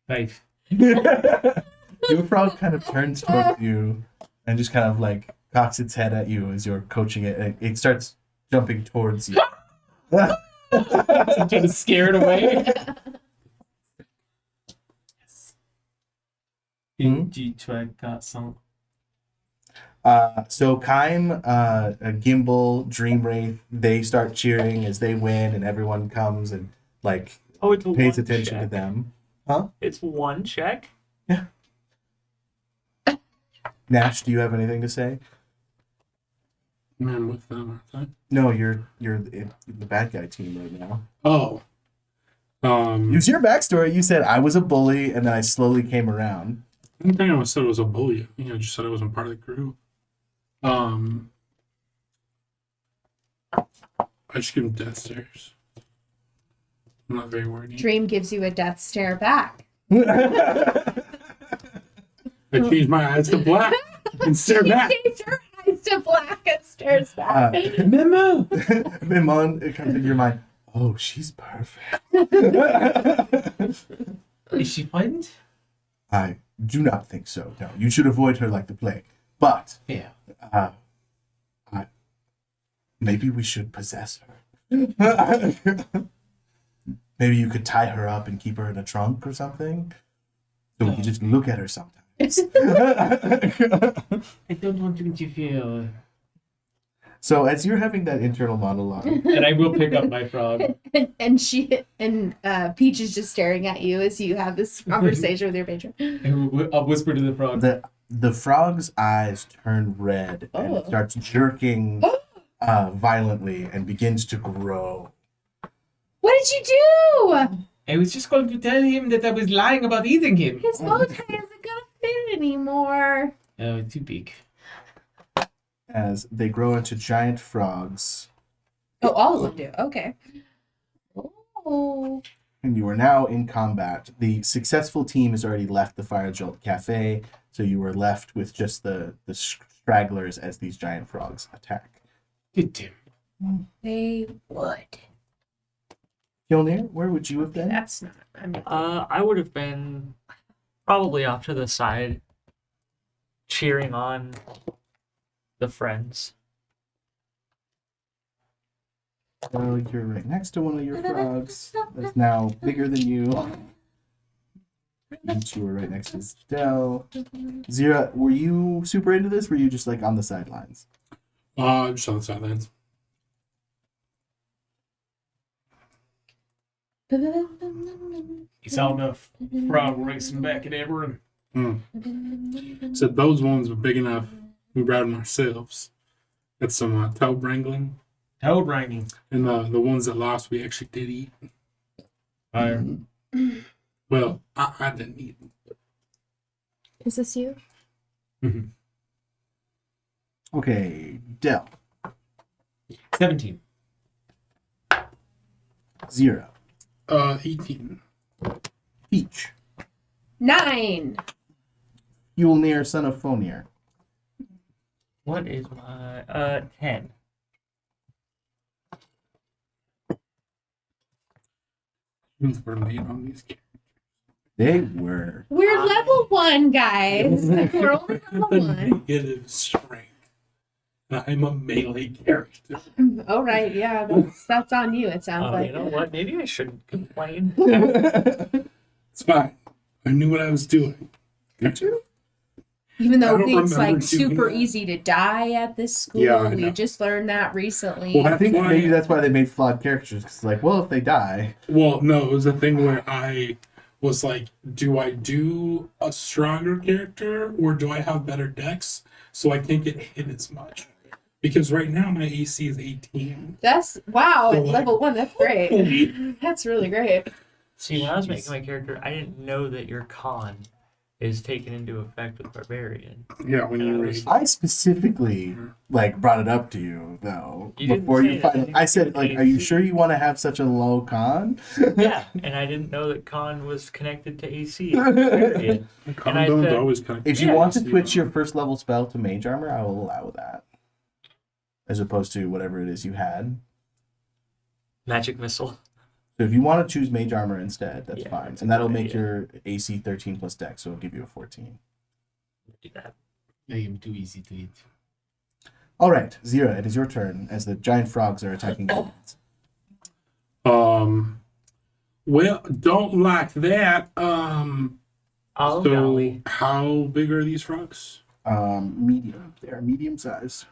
5. Your frog kind of turns towards you and just kind of like cocks its head at you as you're coaching it. And it starts jumping towards you. I'm trying to scare it away. So Kaim, Gimbal, Dream Wraith, they start cheering as they win, and everyone comes and like Oh, it's pays one attention to check. them. It's one check? Nash, do you have anything to say? Man, with them, aren't No, you're in the bad guy team right now. they? Oh. Use your backstory. You said I was a bully, and then I slowly came around. I don't think I said it was a bully. I just said I wasn't part of the group. I just give him death stares. I'm not very worried. Dream gives you a death stare back. I changed my eyes to black and stare back. He shades her eyes to black and stares back. Memo! Mimon, it comes into your mind. Oh, she's perfect. Is she frightened? I do not think so. No, you should avoid her like the plague. But Yeah. maybe we should possess her. Maybe you could tie her up and keep her in a trunk or something, so we can just look at her sometimes. I don't want to interfere. So as you're having that internal monologue, And I will pick up my frog. and Peach is just staring at you as you have this conversation with your patron. I'll whisper to the frog. the frog's eyes turn red and it starts jerking violently and begins to grow. What did you do? I was just going to tell him that I was lying about eating him. His bow tie isn't gonna fit anymore. Oh, too big. As they grow into giant frogs, Oh, all of them do. Okay. Oh. and you are now in combat. The successful team has already left the Fire Jolt Cafe, so you are left with just the stragglers as these giant frogs attack. Good Tim. They would. Fjolnir, where would you have been? That's not. I mean, I would have been probably off to the side, cheering on the friends. So you're right next to one of your frogs that's now bigger than you. You two are right next to Dell. Zira, were you super into this? Were you just like on the sidelines? Just on the sidelines. He saw enough frog racing back at everyone. Said those ones were big enough. We brought them ourselves. Got some toad wrangling. Toad wrangling. And the ones that lost, we actually did eat. Fire. Well, I didn't eat them. is this you? Okay, Dell. 17. 0. 18. Peach. 9. Fjolnir, son of Fonir. What is my 10? We're late on these games. They were. We're level 1, guys. We're only level 1. Negative strength. I'm a melee character. Oh right, yeah, that's on you. It sounds like. You know what? Maybe I shouldn't complain. It's fine. I knew what I was doing. Did you? Even I though don't it's remember like doing super that. easy to die at this school. Yeah, I We know. just learned that recently. Well, I think why- maybe that's why they made flawed characters. 'Cause it's like, well, if they die, Well, no, it was a thing where I was like, do I do a stronger character or do I have better decks so I can't get hit as much? Because right now my AC is 18. That's wow, So, at like- level 1, that's great. That's really great. See, when I was making my character, I didn't know that your con is taken into effect with Barbarian. Yeah, when you raise. I specifically like brought it up to you though You didn't before say you it. finally. I said, like, are you sure you want to have such a low con? Yeah, and I didn't know that con was connected to AC. Barbarian. And I Condoms said- always kind of. If you Yeah, want to you switch know. your first level spell to mage armor, I will allow that, as opposed to whatever it is you had. Magic missile. So if you want to choose mage armor instead, that's Yeah, fine, that's a and that'll good make idea. your AC 13 plus Dex, so it'll give you a 14. Do that. I am too easy to eat. All right, Zira, it is your turn as the giant frogs are attacking you. Well, don't like that. Oh, So golly. how big are these frogs? Medium. They are medium size.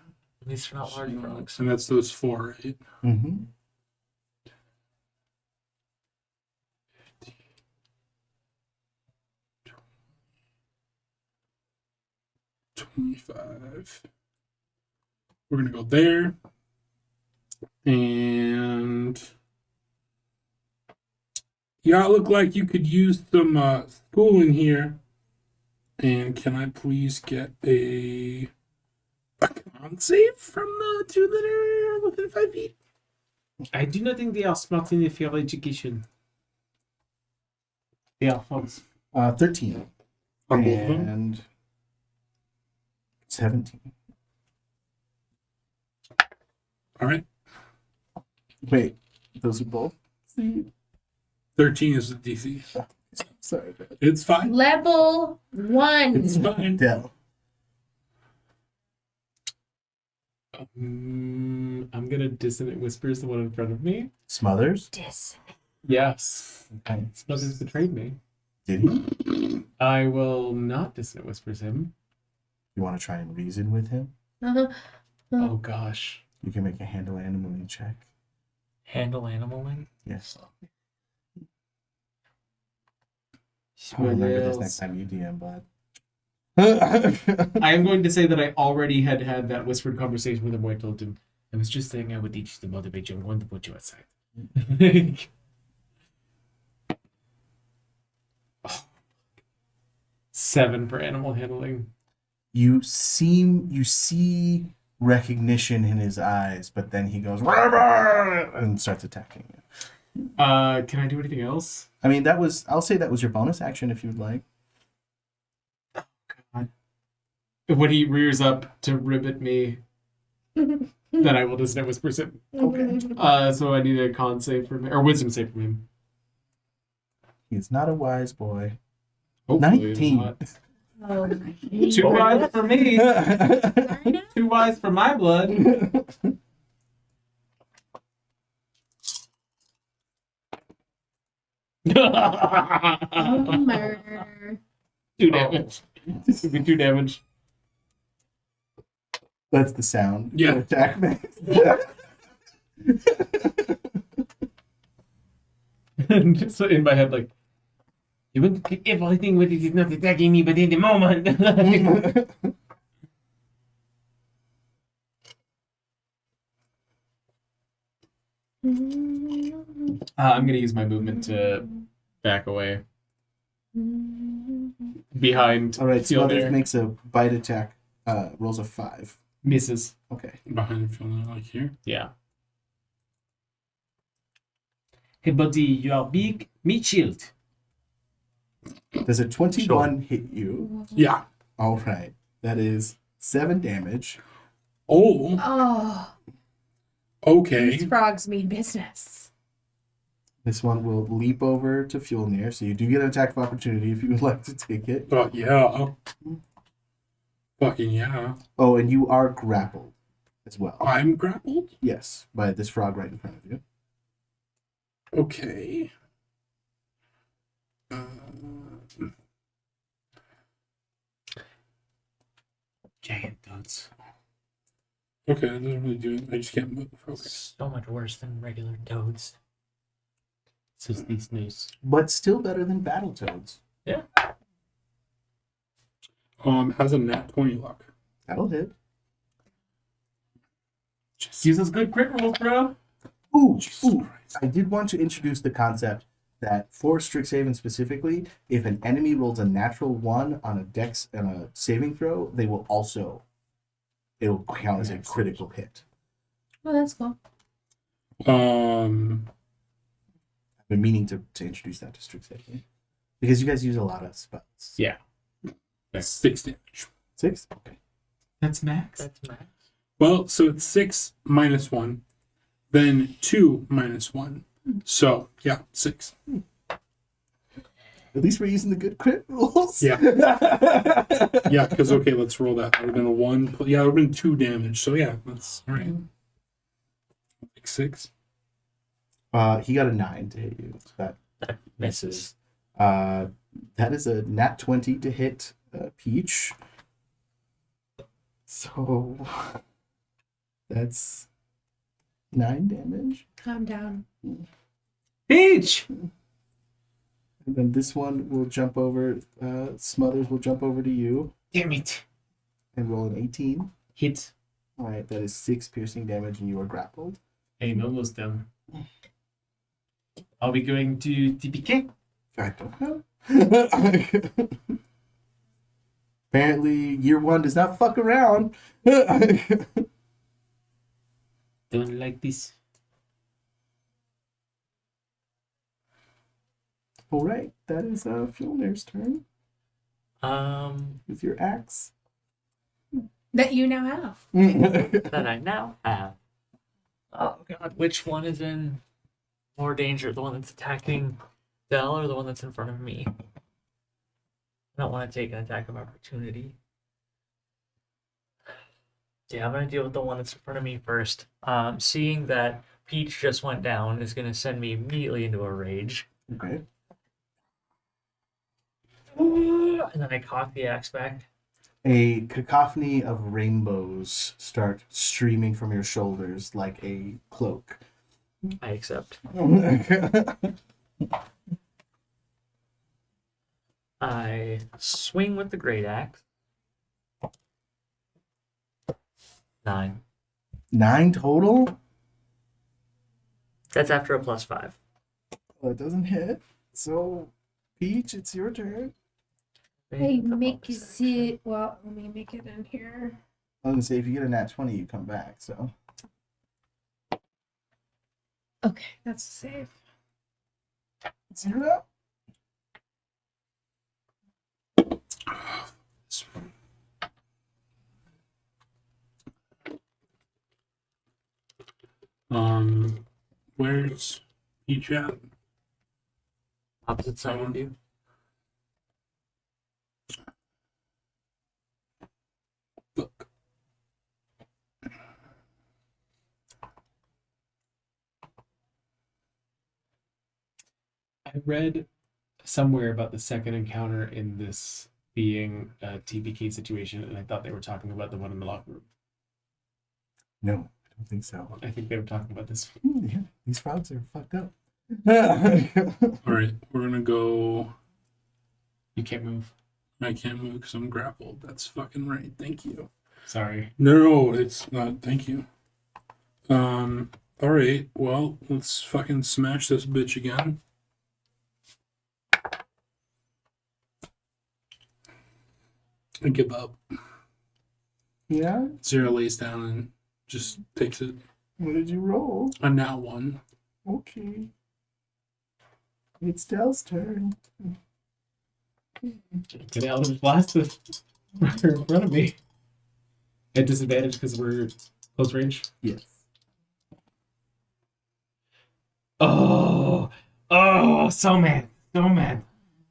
These are not large frogs. And that's those 4, right? Mm-hmm. 25. We're gonna go there. And y'all look like you could use some schooling here. And can I please get a con save from the 2 that are within 5 feet? I do not think they are smart enough for education. They are false. 13 On both of them? and 17. All right. Wait, those are both. 13 is the DC. Sorry, It's fine. Level 1. It's fine. Dell. I'm gonna dissonant whispers the one in front of me. Smothers. Yes. Okay. Smothers betrayed me. Did he? I will not dissonant whispers him. You want to try and reason with him? Uh-huh. Oh gosh. You can make a handle animaling check. Handle animaling? Yes. I'll remember this next Smothers. time you DM, bud. I am going to say that I already had that whispered conversation with him where I told him, I was just saying I would teach you to motivate you. I wanted to put you outside. Oh. 7 for animal handling. You see recognition in his eyes, but then he goes and starts attacking you. Can I do anything else? I mean, I'll say that was your bonus action if you'd like. When he rears up to rib at me, then I will dissonant whisper him. Okay. So I need a con save from him, or wisdom save from him. He's not a wise boy. Hopefully 19. not. Oh, Too wise for me. Too wise for my blood. Homer. 2 damage. This would be 2 damage. That's the sound. Yeah. Attack man. And just in my head, like, you want to keep everything when it is not attacking me, but in the moment. I'm going to use my movement to back away. Behind. All right, Field Smothers Air. makes a bite attack. Rolls a 5. Misses. Okay. Behind Fiona, like here. Yeah. Hey, buddy, you are big. Me shield. Does a 21 hit you? Yeah. All right. That is 7 damage. Oh, Oh, okay. these frogs mean business. This one will leap over to Fjolnir, so you do get an attack of opportunity if you would like to take it. Yeah. Fucking yeah. Oh, and you are grappled. as well. I'm grappled? Yes, by this frog right in front of you. Okay. Giant toads. Okay, that doesn't really do it. I just can't move. Okay. So much worse than regular toads. So it's these news. But still better than Battletoads. Yeah. Has a nat 20 luck. That'll hit. Use those good crit rolls, bro. Ooh, Jesus ooh. Christ. I did want to introduce the concept that for Strixhaven specifically, if an enemy rolls a natural 1 on a dex and a saving throw, they will also, it'll count as a critical hit. Oh, that's cool. I've been meaning to introduce that to Strixhaven. Because you guys use a lot of spells. Yeah. 6 damage. 6? Okay. That's max. That's max. Well, so it's 6 minus 1, then 2 minus 1. So, yeah, 6. At least we're using the good crit rules. Yeah. Yeah, because, okay, let's roll that. That would have been a 1. Yeah, it would have been 2 damage. So, yeah, that's all right. 6. He got a 9 to hit you. So that Misses. that is a nat 20 to hit Peach. So that's 9 damage. Calm down. Peach! And then this one will jump over, Smothers will jump over to you Damn it. and roll an 18. Hit. Alright, that is 6 piercing damage and you are grappled. Hey, almost done. Are we going to TPK? I don't know. Apparently, year 1 does not fuck around. Don't like this. Alright, that is Fjolnir's turn with your axe. That you now have. That I now have. Oh god, which one is in more danger? The one that's attacking Dell or the one that's in front of me? I don't want to take an attack of opportunity. Yeah, I'm gonna deal with the one that's in front of me first. Seeing that Peach just went down is gonna send me immediately into a rage. Okay. And then I cock the axe back. A cacophony of rainbows start streaming from your shoulders like a cloak. I accept. I swing with the great axe. 9. 9 total? That's after a +5. Well, it doesn't hit. So, Peach, it's your turn. Hey, make it. Well, let me make it in here. I was gonna say, if you get a nat 20, you come back, so. Okay, that's safe. 0. Where's Peach at? Opposite side of you. Look. I read somewhere about the second encounter in this being a TPK situation, and I thought they were talking about the one in the locker room. No, I don't think so. I think they were talking about this. Yeah, these frogs are fucked up. All right, we're gonna go. You can't move. I can't move because I'm grappled. That's fucking right. Thank you. Sorry. No, it's not. Thank you. All right. Well, let's fucking smash this bitch again. I give up. Yeah? Zero lays down and just takes it. What did you roll? A nat 1. Okay. It's Dell's turn. Get out of the blast right in front of me. At disadvantage because we're close range. Yes. Oh, so mad. So mad.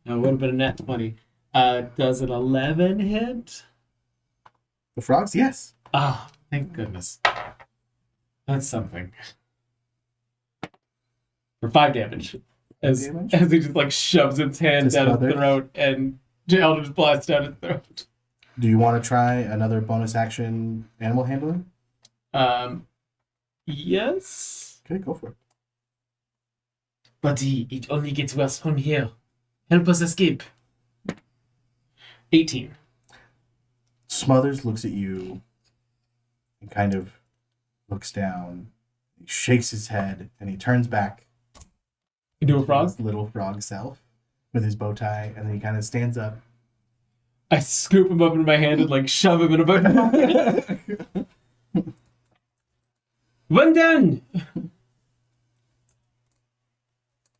It would have been a nat 20. Does an 11 hit? The frogs? Yes. Oh, thank goodness. That's something. For 5 damage. As Damage? he just like shoves its hand To down smother? his throat and Eldritch Blast down his throat. Do you want to try another bonus action animal handling? Yes. Okay, go for it. Buddy, it only gets worse from here. Help us escape. 18. Smothers looks at you and kind of looks down. He shakes his head and he turns back Into a to frog? his little frog self with his bow tie, and then he kind of stands up. I scoop him up in my hand and like shove him in a bucket. One down!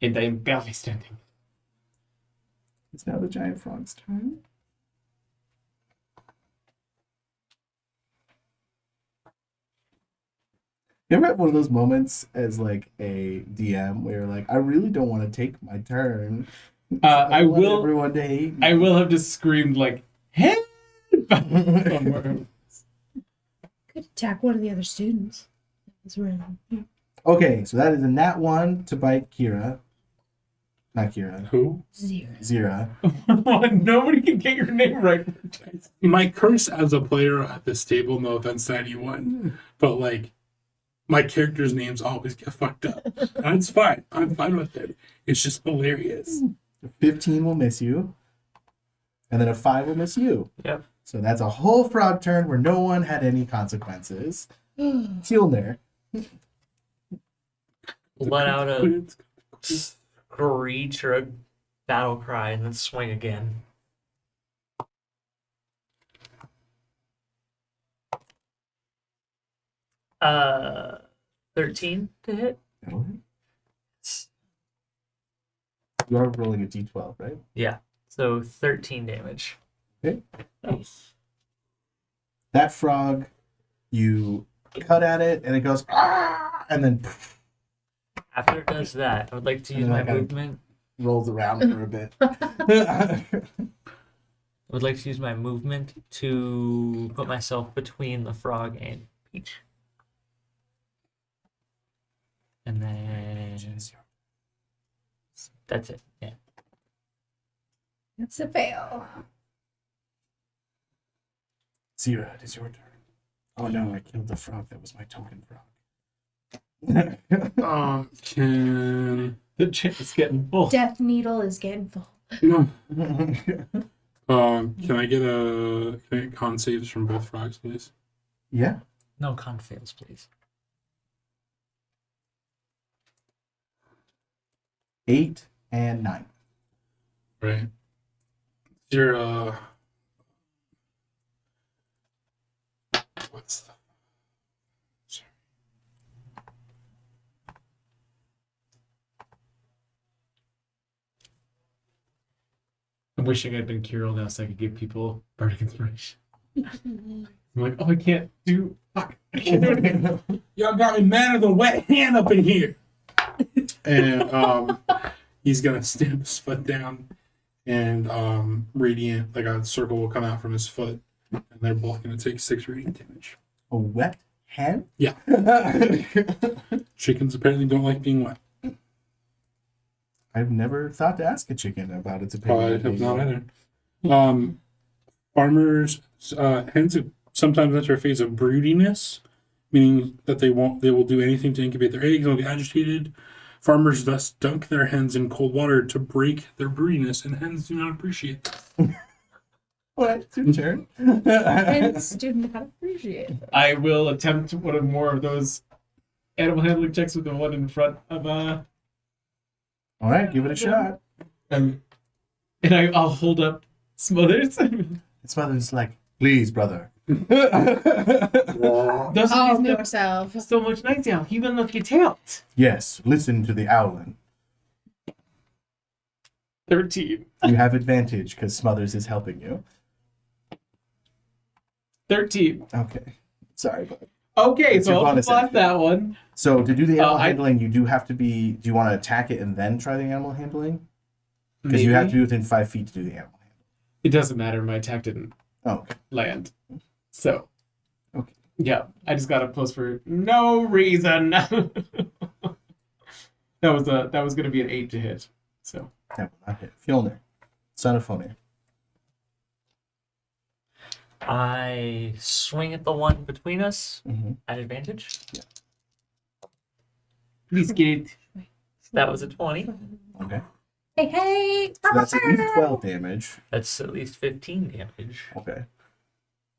And I am barely standing. It's now the giant frog's turn. You ever have one of those moments as like a DM where you're like, I really don't want to take my turn. I want will. everyone to hate me. I will have just screamed like, "Help!" somewhere. Could attack one of the other students. That's random. Okay, so that is a nat 1 to bite Kira. Not Kira. Who? 0. Zira. Nobody can get your name right. My curse as a player at this table, no offense to anyone, but like, my character's names always get fucked up. That's fine. I'm fine with it. It's just hilarious. 15 will miss you. And then a 5 will miss you. Yep. So that's a whole frog turn where no one had any consequences. Tilner. Let out a screech or a battle cry and then swing again. Uh, 13 to hit. That'll hit. You are rolling a d12, right? Yeah. So 13 damage. Okay. Nice. That frog, you cut at it and it goes, "Ah!" And then After it does that, I would like to use And my then I gotta- movement. rolls around for a bit. I would like to use my movement to put myself between the frog and Peach. And then that's it. Yeah. That's a fail. Zira, it is your turn. Oh no, I killed the frog. That was my token frog. Can The chip is getting full. Death Needle is getting full. no. Can I get con saves from both frogs, please? Yeah. No con fails, please. 8 and 9. Right. Your what's the I'm wishing I'd been Kirill now so I could give people bardic inspiration. I'm like, oh, I can't do. Fuck, I can't do anything. y'all got me mad at the wet hand up in here. And he's gonna stamp his foot down, and radiant, like a circle will come out from his foot, and they're both gonna take 6 radiant damage. A wet hen? Yeah. Chickens apparently don't like being wet. I've never thought to ask a chicken about its I opinion. of have being not wet. either. Farmers, hens sometimes enter a phase of broodiness, meaning that they will do anything to incubate their eggs and will be agitated. Farmers thus dunk their hens in cold water to break their broodiness, and hens do not appreciate that. What? It's your turn. And the student not appreciate it. I will attempt one or more of those animal handling checks with the one in front of All right, give it a shot. and I'll hold up Smothers. Its mother's like, please, brother. Doesn't Calm he yourself. so much nicer? He will not get hurt. Yes, listen to the owlin. 13. You have advantage because Smothers is helping you. 13. Okay. Sorry, bud. Okay, It's so your I'll bonus just lost action. that one. So to do the animal I- handling, you do have to be. Do you want to attack it and then try the animal handling? Because you have to be within 5 feet to do the animal handling. It doesn't matter. My attack didn't Oh, okay. land. So, Okay. Yeah, I just got up close for no reason. that was gonna be an 8 to hit. So That will not hit. Fjolnir, son of Fonir. I swing at the one between us Mm-hmm. at advantage. please get it. That was a 20. Okay. Hey. So that's at least 12 damage. That's at least 15 damage. Okay.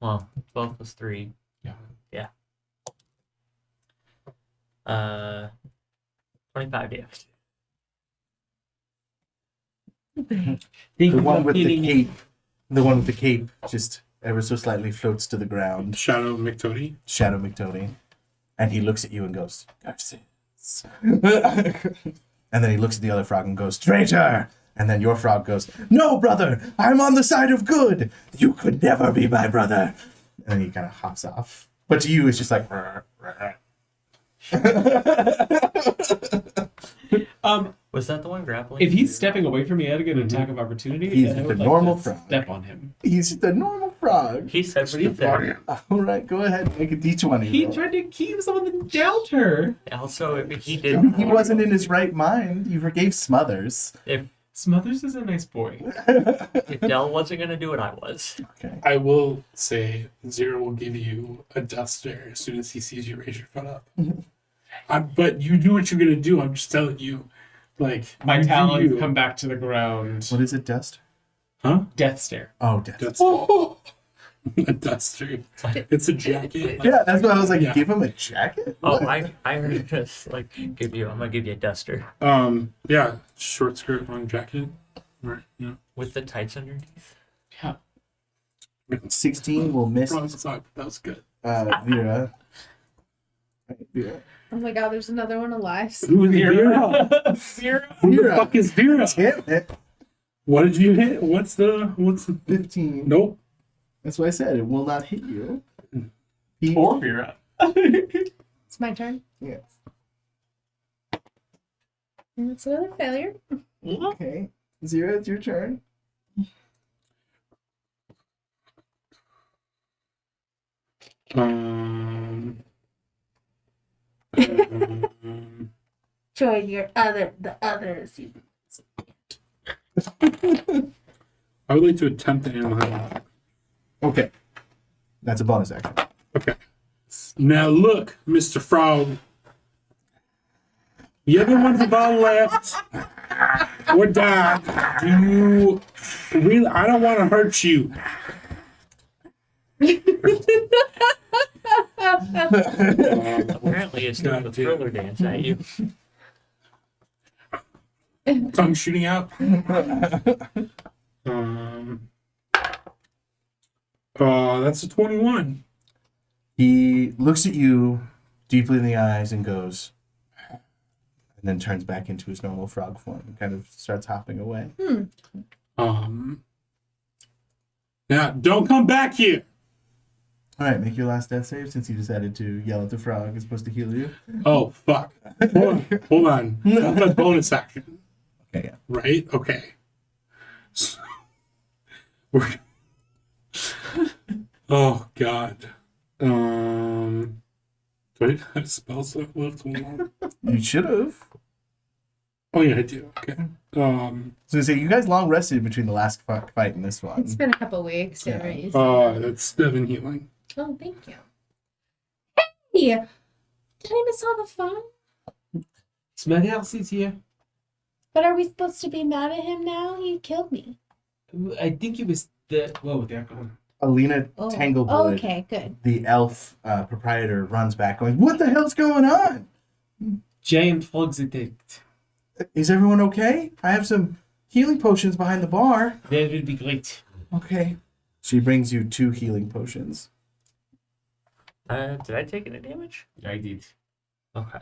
Well, 12 plus 3. Yeah. Yeah. 25 damage. The one with the cape. The one with the cape just ever so slightly floats to the ground. Shadow McTody. Shadow McTony. And he looks at you and goes, Garces. And then he looks at the other frog and goes, Traitor! And then your frog goes, No, brother! I'm on the side of good! You could never be my brother! And then he kind of hops off. But to you, it's just like, Was that the one grappling? If he's stepping away from me, I'd get an attack of opportunity. He's and I the would normal to frog. Step on him. he's just a normal frog. He said what he said. All right, go ahead and make a d20. He roll. tried to keep someone that dealt her. Also, if he did. He wasn't in his right mind. You forgave Smothers. If Smothers is a nice boy. Dell wasn't gonna do it, I was. Okay. I will say Zero will give you a death stare as soon as he sees you raise your foot up. But you do what you're gonna do. I'm just telling you. Like My you do talons you. come back to the ground. What is it, Dust? Huh? Death stare. Oh, Dust. That's a death stare. It's a jacket. Yeah, that's what I was like. Yeah. Give him a jacket? Oh, What? I heard this. Like, I'm gonna give you a duster Yeah, short skirt, long jacket. Right. Yeah. with the tights underneath. Yeah. 16 will miss Wrong side, but that was good. Vera. Right, Vera. Oh my god, there's another one alive. Who is Vera? Zero. Who the Vera. fuck is Vera? Damn it. What did you hit? What's the 15. Nope. That's what I said. It will not hit you. Or Vera. It's my turn. Yes. And it's another failure. Okay. Zero, it's your turn. Join the others. I would like to attempt to animal handling. Okay. That's a bonus action. Okay. Now look, Mr. Frog. You're the one who've all left or died. Do you really? I don't want to hurt you. Apparently, it's doing the thriller dance at you. Tongue shooting out. That's a 21. He looks at you deeply in the eyes and goes, and then turns back into his normal frog form and kind of starts hopping away. Now don't come back here. All right, make your last death save since you decided to yell at the frog as opposed to heal you. Oh fuck. Hold on. That's a bonus action. Okay, yeah. Right? Okay. So, we're... Oh god. Do I have spells left? You should have. Oh yeah, I do. Okay. So say you guys long rested between the last fight and this one. It's been a couple weeks. Yeah. Right? That's 7 healing. Oh, thank you. Hey! Did I miss all the fun? Smothers is here. But are we supposed to be mad at him now? He killed me. I think he was the. Whoa, they're going. Alina Oh, Tanglewood, okay, good. the elf proprietor, runs back going, "What the hell's going on? Giant frogs attacked. Is everyone okay? I have some healing potions behind the bar." That would be great. Okay. She brings you 2 healing potions. Did I take any damage? I did. Okay.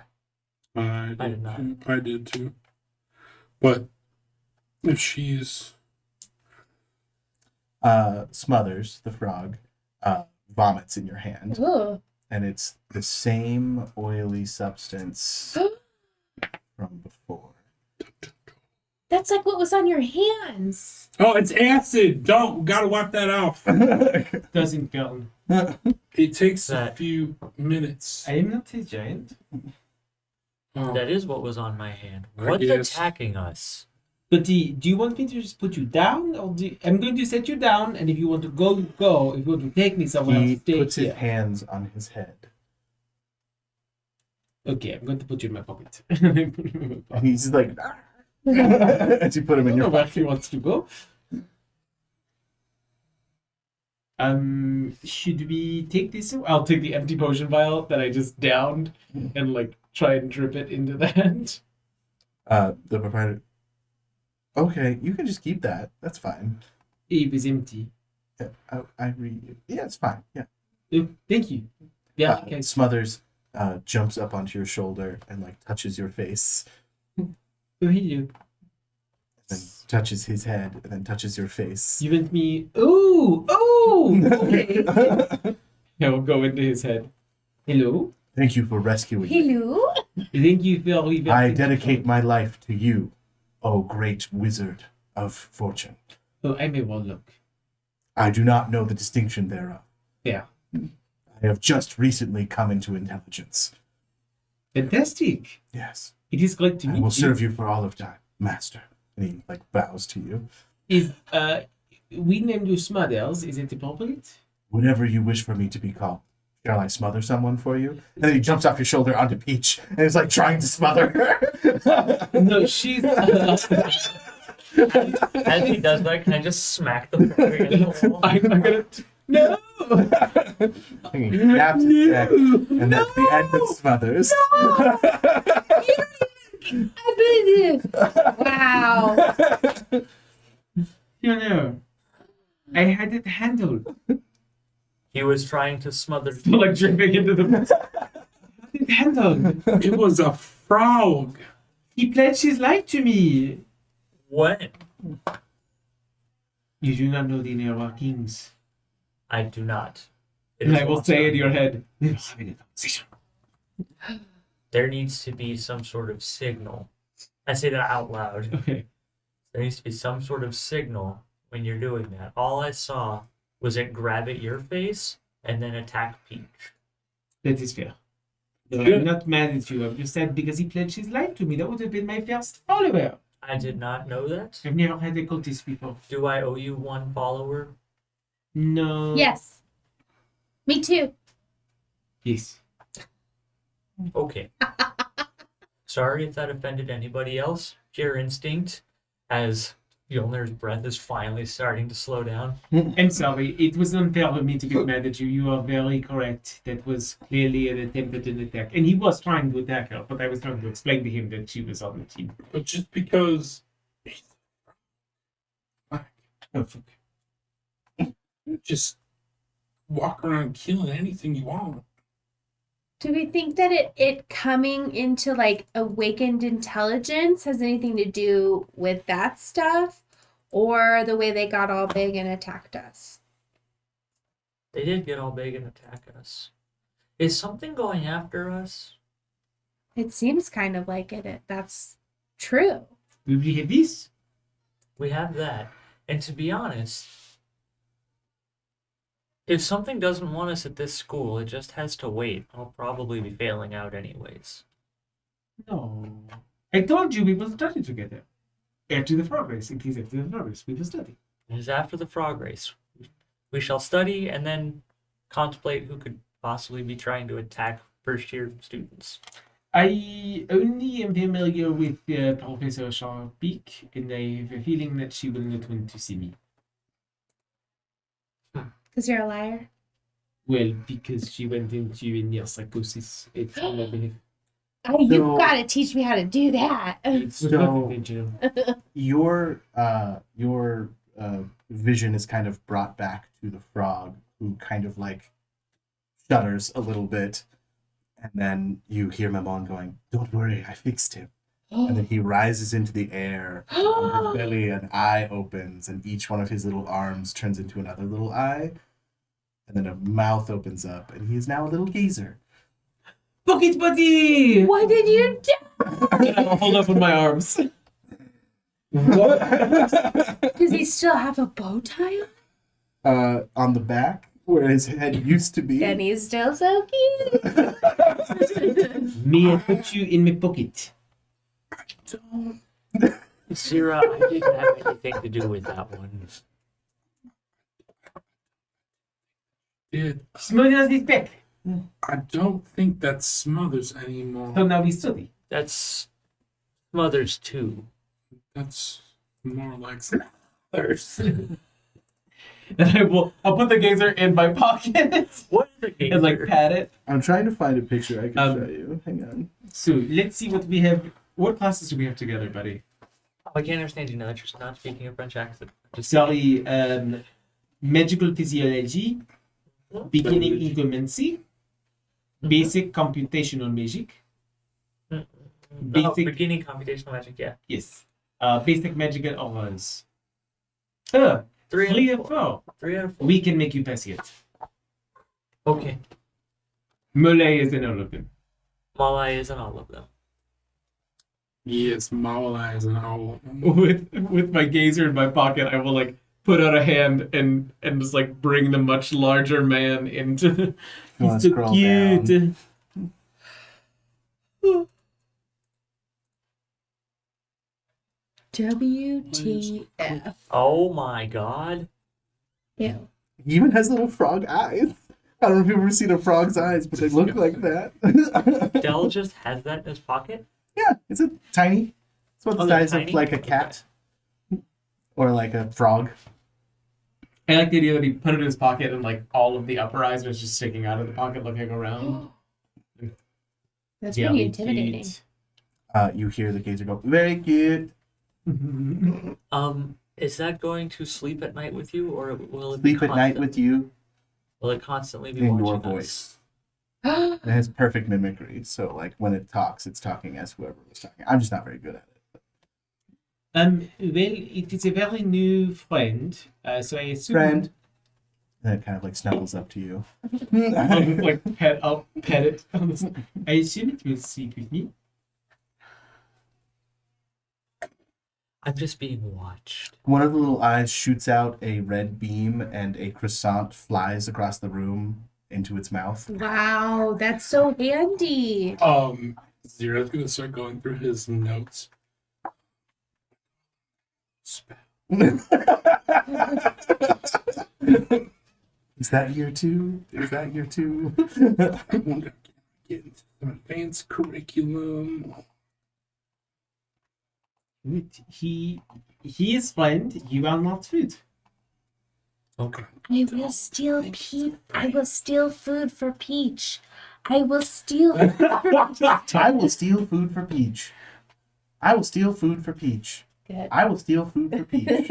I did not. I did too. But if she's Smothers, the frog, vomits in your hand. Ugh. And it's the same oily substance from before. That's like what was on your hands. it's acid. Gotta wipe that off. Doesn't count. It takes a That- few minutes. I am not a giant. That is what was on my hand. I What's guess. attacking us? But do you want me to just put you down, or I'm going to set you down, and if you want to go, go. If you want to take me somewhere, He else, stay puts his here. hands on his head. Okay, I'm going to put you in my pocket. And he's like, as you put him I in don't know your where pocket. he wants to go. Should we take this? I'll take the empty potion vial that I just downed and like try and drip it into that. The proprietor. Okay, you can just keep that. That's fine. It was empty. Yeah, I read. Yeah, it's fine. Yeah. Thank you. Yeah. Okay. Smothers jumps up onto your shoulder and like touches your face, Oh, hello. and touches his head, and then touches your face. You want me? Oh, okay. I will go into his head. Hello. Thank you for rescuing me. Hello. Thank you very, very I much. dedicate my life to you, O great wizard of fortune. Oh, I'm a warlock. I do not know the distinction thereof. Yeah. I have just recently come into intelligence. Fantastic. Yes. It is great to I meet will you. serve you for all of time, master. And he like bows to you. Is we named you Smothers. Is it appropriate? Whatever you wish for me to be called. Shall I smother someone for you? And then he jumps off your shoulder onto Peach and is like trying to smother her. No, she's. As he does that, can I just smack the fucker against the wall? I'm gonna. No. And he snaps his neck, and that's the end of Smothers. Wow. You know, I had it handled. He was trying to smother. Like dripping into the. I had it handled. It was a frog. He pledged his life to me. What? You do not know the Embarkings. I do not. It And is I will also- say in your head, we are having a conversation. There needs to be some sort of signal. I say that out loud. Okay. There needs to be some sort of signal when you're doing that. All I saw was it grab at your face and then attack Peach. That is fair. No, Yeah. I'm not mad at you. I'm just sad because he pledged his life to me. That would have been my first follower. I did not know that. I've never had a cultist before. Do I owe you one follower? No. Yes. Me too. Yes. Okay. Sorry if that offended anybody else. Your instinct, as Mjolnir's breath is finally starting to slow down. I'm sorry. It was unfair of me to get mad at you. You are very correct. That was clearly an attempt at an attack. And he was trying to attack her, but I was trying to explain to him that she was on the team. But just because Oh, fuck. just walk around killing anything you want. Do we think that it coming into like awakened intelligence has anything to do with that stuff? Or the way they got all big and attacked us? They did get all big and attack us. Is something going after us? It seems kind of like it. That's true. Will we have this? We have that. And to be honest, if something doesn't want us at this school, it just has to wait. I'll probably be failing out anyways. No. I told you we will study together. After the progress. It is after the progress. We will study. It is after the frog race. We shall study and then contemplate who could possibly be trying to attack first year students. I only am familiar with Professor Sharpeak, and I have a feeling that she will not want to see me. Because you're a liar. Well, because she went into a near psychosis. It's all over her. Oh, you've So- got to teach me how to do that. It's So- not intentional. Your vision is kind of brought back to the frog, who kind of like shudders a little bit, and then you hear Mammon going, "Don't worry, I fixed him." And then he rises into the air. On his belly, an eye opens, and each one of his little arms turns into another little eye. And then a mouth opens up, and he is now a little geezer. Pocket buddy! What did you do? I'll hold up with my arms. Does he still have a bow tie on? On the back, where his head used to be. And he's still so cute. May I put you in my pocket? Don't. Zira, I didn't have anything to do with that one. Smothers his back. I don't think that's Smothers anymore. So now we study. That's Smothers too. That's more like Smothers. And I'll put the gazer in my pocket What is the and like pat it. I'm trying to find a picture I can Um, show you. Hang on. So let's see what we have. What classes do we have together, buddy? Oh, I can't understand you now. You're not speaking a French accent. Just Sorry, magical physiology, beginning inclemency, basic computational magic, basic beginning computational magic. Yeah. yes, basic magical auras. 3 3 and and 4. 4. 3 and 4. We can make you pass it. Okay. Malay is in all of them. Malay isn't all of them. Yes, Mawalai and all of them. With my gazer in my pocket, I will like put out a hand and just like bring the much larger man into. You wanna He's so scroll cute. down? WTF. Oh my god. Ew. He even has little frog eyes. I don't know if you've ever seen a frog's eyes, but they look like that. Dell just has that in his pocket? Yeah, it's a tiny. It's about the Oh, they're size of tiny? like a cat or like a frog. I like the idea that he put it in his pocket and like all of the upper eyes was just sticking out of the pocket looking around. That's Yeah, pretty intimidating. cute. You hear the gazer go, very cute. Is that going to sleep at night with you, or will it Sleep be at night with you Will it constantly be in watching your us? voice. It has perfect mimicry, so like when it talks, it's talking as whoever was talking. I'm just not very good at it. Well, it is a very new friend, so I assume. Friend. And it kind of like snuggles up to you. I'll just, like I'll pet it. I assume it will sleep with me. I'm just being watched. One of the little eyes shoots out a red beam, and a croissant flies across the room into its mouth. Wow, that's so handy. Zero's gonna start going through his notes. Is that year two? Is that year two? I want to get into some advanced curriculum. Wait, he is friend. You are not food. Okay. I will steal I will steal food for Peach. I will steal I will steal food for Peach. I will steal food for Peach. Good. I will steal food for Peach.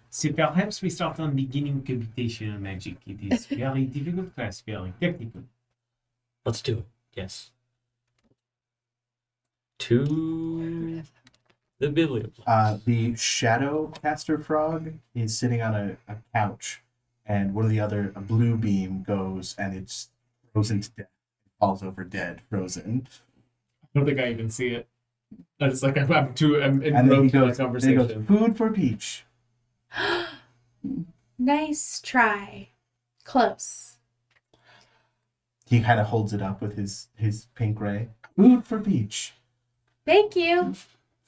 So perhaps we start on beginning computational magic. It is very difficult class, very technical. Let's do it. Yes. To the biblioplex. The shadow caster frog is sitting on a couch, and one of the other, a blue beam goes and it's frozen to death. Falls over dead, frozen. I don't think I even see it. I just like I'm And then he engrossed in the goes, conversation. food for Peach. Nice try. Close. He kind of holds it up with his pink ray. Food for Peach. Thank you.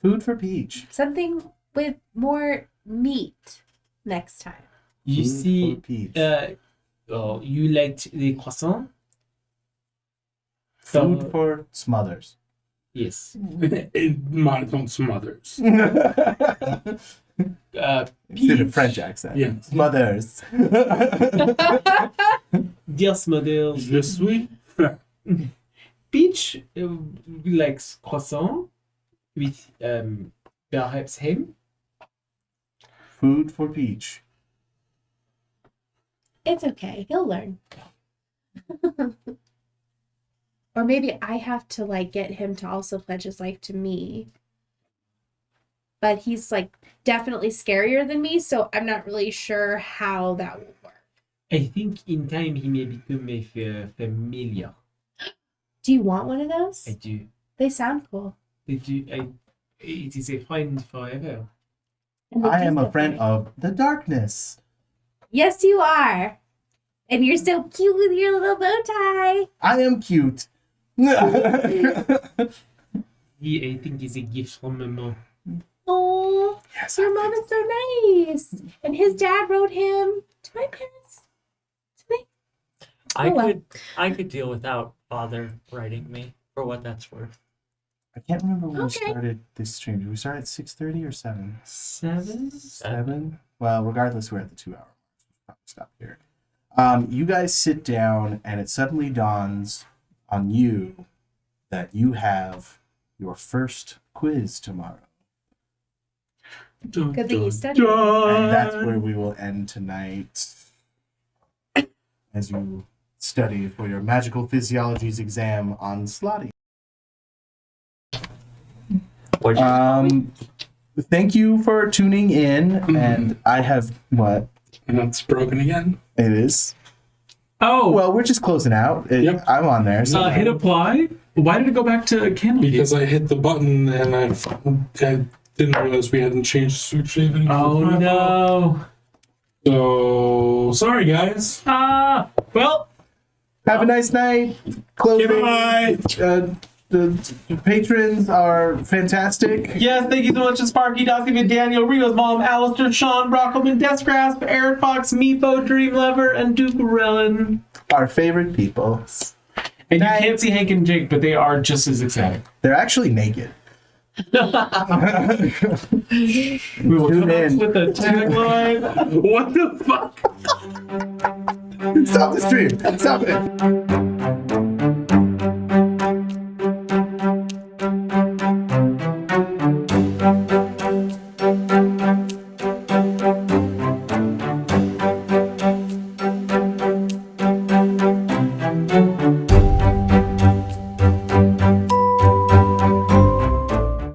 Food for Peach. Something with more meat next time. You Food see, for Peach. you liked the croissant? Food So- for Smothers. Yes. In monotone Smothers. It's in a French accent. Yeah. Smothers. Dear Smothers, Je suis faim. Peach likes croissant with perhaps ham. Food for Peach. It's okay. He'll learn. Or maybe I have to like get him to also pledge his life to me. But he's like definitely scarier than me, so I'm not really sure how that will work. I think in time he may become a familiar. Do you want one of those? I do. They sound cool. It is a friend forever. And the I am a diesel friend thing. of the darkness. Yes, you are. And you're so cute with your little bow tie. I am cute. I think is a gift from my mom. Oh, Yes, your I mom think is so nice. And his dad wrote him to my parents. I Oh, well. could deal without father writing me for what that's worth. I can't remember when we Okay. started this stream. Did we start at 6:30 or 7? 7? 7? Well, regardless, we're at the 2 hour. Probably stop here. You guys sit down, and it suddenly dawns on you that you have your first quiz tomorrow. Dun, Good thing you dun, studied. And that's dun. where we will end tonight as you study for your magical physiologies exam on Slotty. What'd you Thank you for tuning in, and I have what And it's broken again. it is. Oh, Well, we're just closing out. Yep. I'm on there. So hit apply? Why did it go back to Candlegate? Because I hit the button and I didn't realize we hadn't changed Strixhaven. Oh no. So sorry guys. Well, have a nice night. Closing. Bye. The patrons are fantastic. yes, thank you so much to Sparky, Dosky, Daniel, Rio's mom, Alistair, Sean, Brockelman, Deathgrasp, Eric Fox, Meepo, Dreamlover, and Duke Rellan. Our favorite people. And Night. you can't see Hank and Jake, but they are just as ecstatic. They're actually naked. We will Tune come up in. with a tagline. What the fuck? Stop the stream. Stop it.